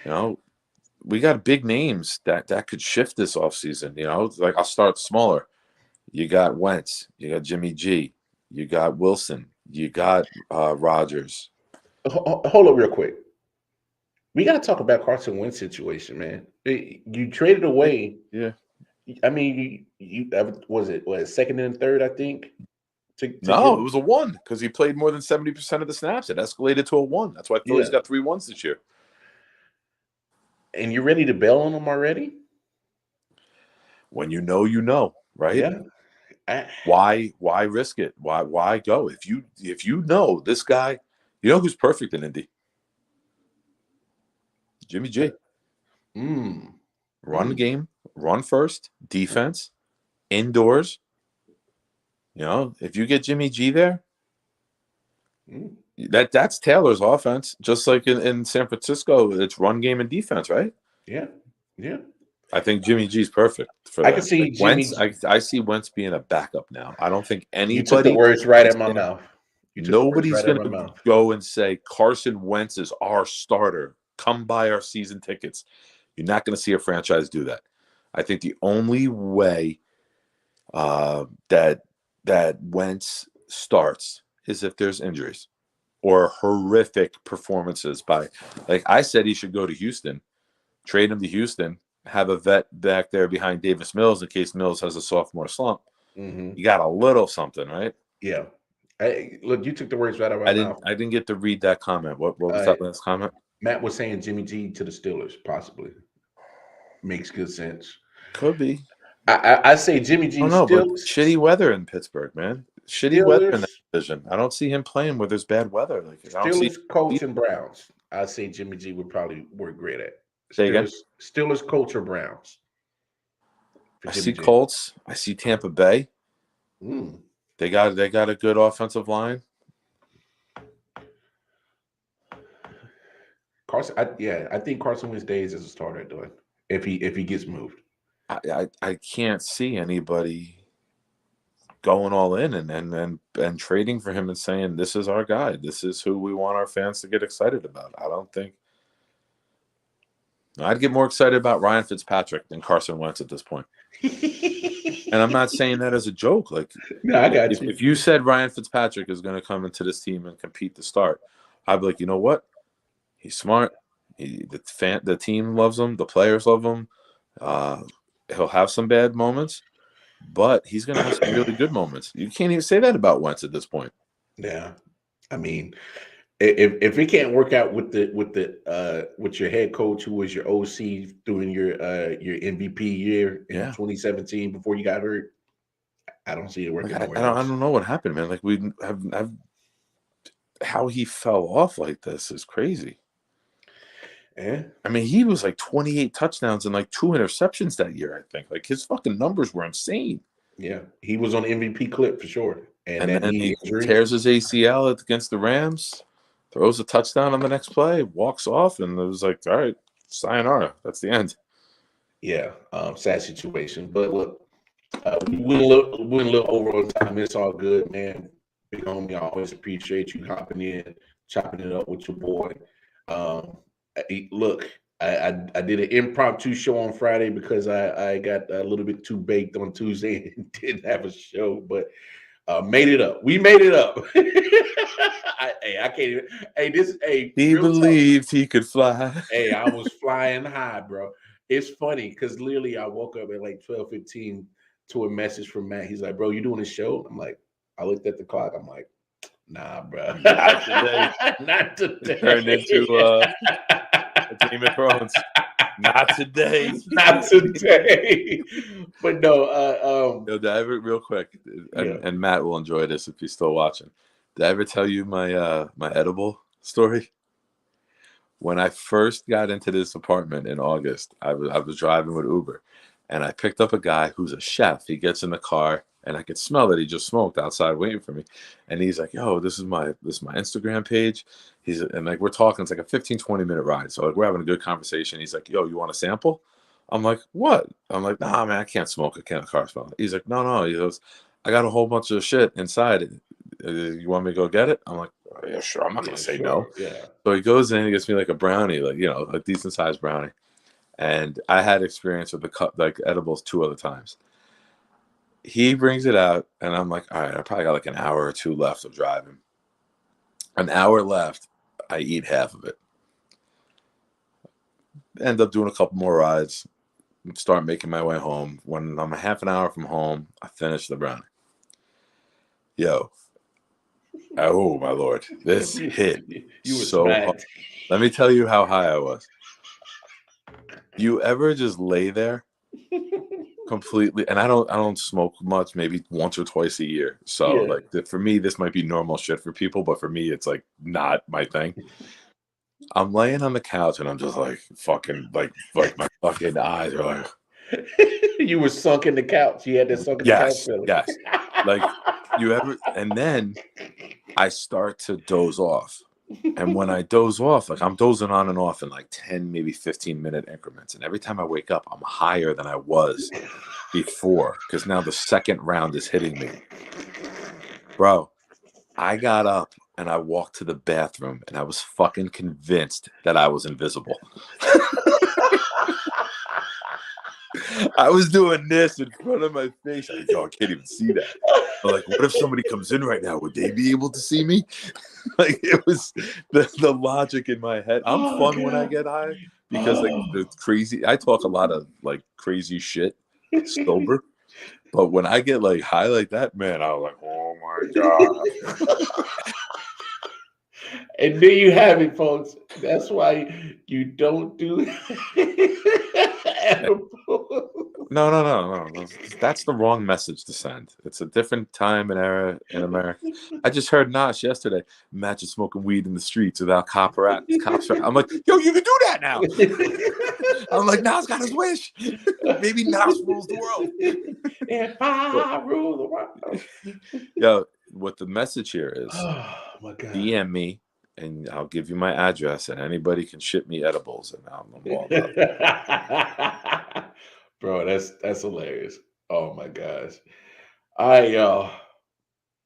You know, we got big names that could shift this offseason. You know, like I'll start smaller. You got Wentz, you got Jimmy G, you got Wilson, you got Rodgers.
Hold up real quick. We got to talk about Carson Wentz situation, man. You traded away.
Yeah.
I mean, you was it second and third, I think?
No, it was a 1 because he played more than 70% of the snaps. It escalated to a 1. That's why Philly's got 3 1s this year.
And you're ready to bail on him already?
When you know, right?
Yeah.
Why risk it? Why go? If you know this guy, you know who's perfect in Indy? Jimmy G. Run the game, run first, defense, indoors. You know, if you get Jimmy G there, That's Taylor's offense. Just like in San Francisco, it's run game and defense, right?
Yeah. Yeah.
I think Jimmy G's perfect for
I
that.
can see
Like
Jimmy.
Wentz, I see Wentz being a backup now. I don't think
You took the
anybody
words right out of my mouth. You took the words
nobody's
right out
going
of my
to
mouth.
go and say Carson Wentz is our starter. Come buy our season tickets. You're not going to see a franchise do that. I think the only way that Wentz starts is if there's injuries or horrific performances by, like I said, he should go to Houston, trade him to Houston, have a vet back there behind Davis Mills in case Mills has a sophomore slump. You got a little something, right?
Yeah. Look, you took the words right out of my mouth.
I didn't get to read that comment. What was that last comment?
Matt was saying Jimmy G to the Steelers, possibly. Makes good sense.
Could be.
I say Jimmy G.
I don't know, but shitty weather in Pittsburgh, man. Shitty weather in that division. I don't see him playing where there's bad weather. Like
Steelers, Colts, and Browns. I say Jimmy G would probably work great at.
Say again?
Steelers, Colts, or Browns.
I see Colts. I see Tampa Bay. They got a good offensive line.
Carson, I think Carson Wentz days as a starter doing if he gets moved.
I can't see anybody going all in and trading for him and saying this is our guy. This is who we want our fans to get excited about. I don't think I'd get more excited about Ryan Fitzpatrick than Carson Wentz at this point. And I'm not saying that as a joke. Like,
no, I got you.
If you said Ryan Fitzpatrick is going to come into this team and compete to start, I'd be like, you know what? He's smart. The team loves him. The players love him. He'll have some bad moments, but he's going to have some really good moments. You can't even say that about Wentz at this point.
Yeah, I mean, if it can't work out with your head coach who was your OC during your MVP year in 2017 before you got hurt, I don't see it working.
I don't know what happened, man. Like we have how he fell off like this is crazy.
Yeah.
I mean, he was like 28 touchdowns and like 2 interceptions that year, I think. Like his fucking numbers were insane.
Yeah, he was on MVP clip for sure. And
then he tears his ACL against the Rams, throws a touchdown on the next play, walks off, and it was like, all right, sayonara. That's the end.
Yeah, sad situation. But look, we went a little over on time. It's all good, man. Big homie, I always appreciate you hopping in, chopping it up with your boy. Look, I did an impromptu show on Friday because I got a little bit too baked on Tuesday and didn't have a show, but made it up. We made it up. I can't even. He
believed he could fly.
Hey, I was flying high, bro. It's funny because literally I woke up at like 12:15 to a message from Matt. He's like, "Bro, you doing a show?" I'm like, I looked at the clock. I'm like, nah, bro.
Not today.
Not today.
It turned into Game of Thrones. Not today.
Not today. But no.
Did I ever, real quick, and Matt will enjoy this if he's still watching. Did I ever tell you my my edible story? When I first got into this apartment in August, I was driving with Uber, and I picked up a guy who's a chef. He gets in the car, and I could smell that he just smoked outside waiting for me. And he's like, yo, this is my Instagram page. And like, we're talking, it's like a 15, 20-minute ride. So like, we're having a good conversation. He's like, yo, you want a sample? I'm like, what? I'm like, nah, man, I can't smoke. I can't car smell. He's like, no. He goes, I got a whole bunch of shit inside. You want me to go get it? I'm like, oh, yeah, sure. I'm not going to say no.
Yeah.
So he goes in, he gets me like a brownie, like, you know, a decent sized brownie. And I had experience with the edibles 2 other times. He brings it out, and I'm like, all right, I probably got like an hour or 2 left of driving. An hour left, I eat half of it. End up doing a couple more rides, start making my way home. When I'm a half an hour from home, I finish the brownie. Yo, oh my Lord, this hit so hard. Let me tell you how high I was. You ever just lay there completely, and I don't smoke much, maybe once or twice a year. So like for me, this might be normal shit for people, but for me, it's like not my thing. I'm laying on the couch and I'm just like fucking like my fucking eyes are like.
You were sunk in the couch. You had that sunk in the couch feeling.
Yes. Like you ever, and then I start to doze off. And when I doze off, like I'm dozing on and off in like 10, maybe 15-minute increments. And every time I wake up, I'm higher than I was before because now the second round is hitting me. Bro, I got up and I walked to the bathroom and I was fucking convinced that I was invisible. I was doing this in front of my face. I can't even see that. I'm like, what if somebody comes in right now? Would they be able to see me? Like, it was the logic in my head. I'm fun when I get high because like the crazy. I talk a lot of like crazy shit sober, but when I get like high like that, man, I was like, oh my god.
And there you have it, folks. That's why you don't do
No. That's the wrong message to send. It's a different time and era in America. I just heard Nas yesterday. Imagine smoking weed in the streets without cops. I'm like, yo, you can do that now. I'm like, Nas got his wish. Maybe Nas rules the world.
If I rule the world.
Yo, what the message here is,
oh my God.
DM me and I'll give you my address and anybody can ship me edibles and I'm all up.
Bro, that's hilarious. Oh my gosh. All right, y'all.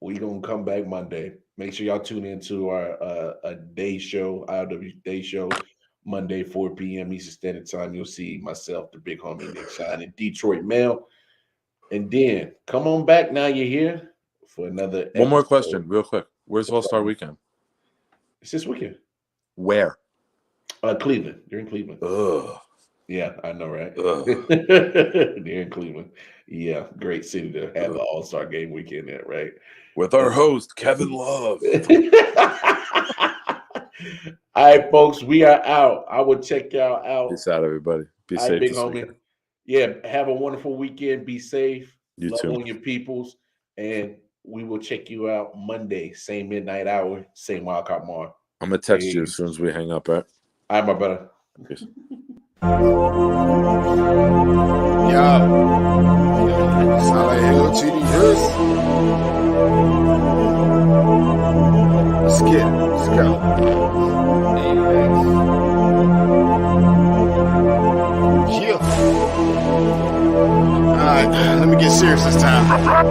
We gonna come back Monday. Make sure y'all tune into our a day show, I.O.W. day show, Monday, 4 p.m. Eastern Standard Time. You'll see myself, the big homie Nick Shine, and Detroit Mail. And then come on back now. You're here for another episode.
One more question, real quick. Where's All-Star Weekend?
It's this weekend.
Where?
Cleveland. You're in Cleveland.
Ugh.
Yeah, I know, right? They're in Cleveland. Yeah, great city to have an All-Star game weekend there, right?
With our host, Kevin Love.
All right, folks, we are out. I will check y'all out.
Peace out, everybody. Be
All right,
safe
big
this
homie.
weekend.
Yeah, have a wonderful weekend. Be safe.
You
Love
too.
on your peoples. And we will check you out Monday, same midnight hour, same Wildcard Mar.
I'm going to text you as soon as we hang up, right?
All right, my brother.
Peace.
Yeah. Sound like hell, TD Hurst. Let's get it. Let's go. Alright, let me get serious this time.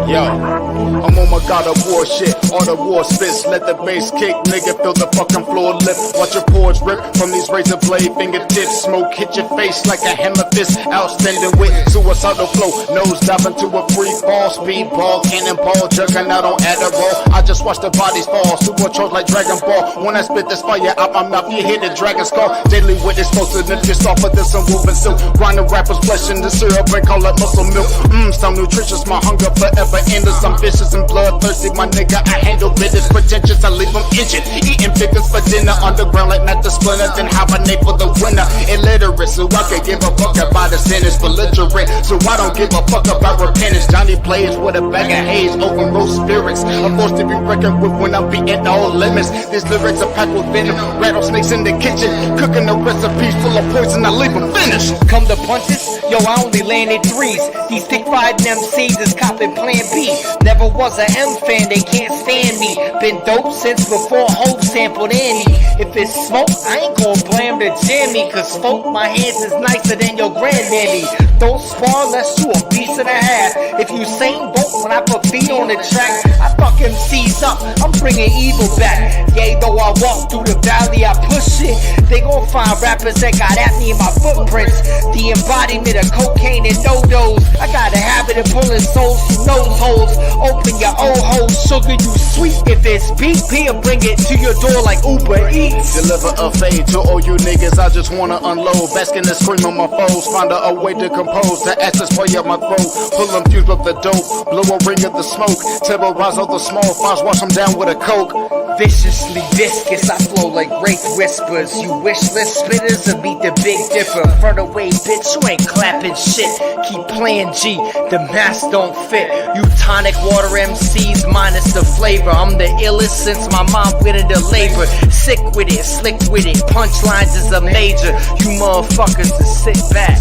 Yo, I'm on my God of War shit. All the war spits, let the bass kick. Nigga, feel the fucking floor lip. Watch your pores rip from these razor blade fingertips. Smoke hit your face like a hammer fist. Outstanding with suicidal flow. Nose diving to a free fall. Speedball, cannonball, jerking out on Adderall. I just watch the bodies fall. Supercharged like Dragon Ball. When I spit this fire out my mouth, you hear the dragon skull. Daily with explosiveness, just off of this and woven silk. Grinding rappers, flesh in the syrup and call it muscle milk. Some nutritious, my hunger forever endless. I'm vicious and bloodthirsty, my nigga. I handle business pretentious, I leave them injured. Eating pickles for dinner, underground like not the splinter. Then hibernate for the winter. Illiterate, so I can give a fuck about the sentence. Belligerent, so I don't give a fuck about repentance. Johnny plays with a bag of haze, over roast spirits. A force to be reckoned with when I'm beating all limits. These lyrics are packed with venom. Rattlesnakes in the kitchen, cooking a recipe full of poison. I leave them finished.
Come to punches, yo, I only landed threes. These thick fried MCs is copping plan B. Never was a M fan, they can't stand me. Been dope since before Hope sampled Annie. If it's smoke, I ain't gon' blame the jammy. Cause folk, my hands is nicer than your granddaddy. Don't spar less you a piece and a half. If you same boat when I put feet on the track, I fuck MCs up, I'm bringing evil back. Yea, though I walk through the valley, I push it. They gon' find rappers that got at me in my footprints. The embodiment of cocaine and no-dos. I got a habit of pulling souls through nose holes. Open your old holes, sugar you sweet. If it's beef, I'll bring it to your door like Uber Eats.
Deliver a fade to all you niggas, I just wanna unload. Basking and scream on my foes, find a way to compose. The ashes spray up my throat, pull them fuse with the dope. Blow a ring of the smoke, terrorize all the small fires, wash them down with a coke.
Viciously viscous, I flow like rape whispers. You wishless spitters and meet the Big Dipper. Front away, bitch, you ain't clapping shit. Keep playing G, the mask don't fit. You tonic water MCs minus the flavor. I'm the illest since my mom went into labor. Sick with it, slick with it, punchlines is a major. You motherfuckers just sit back.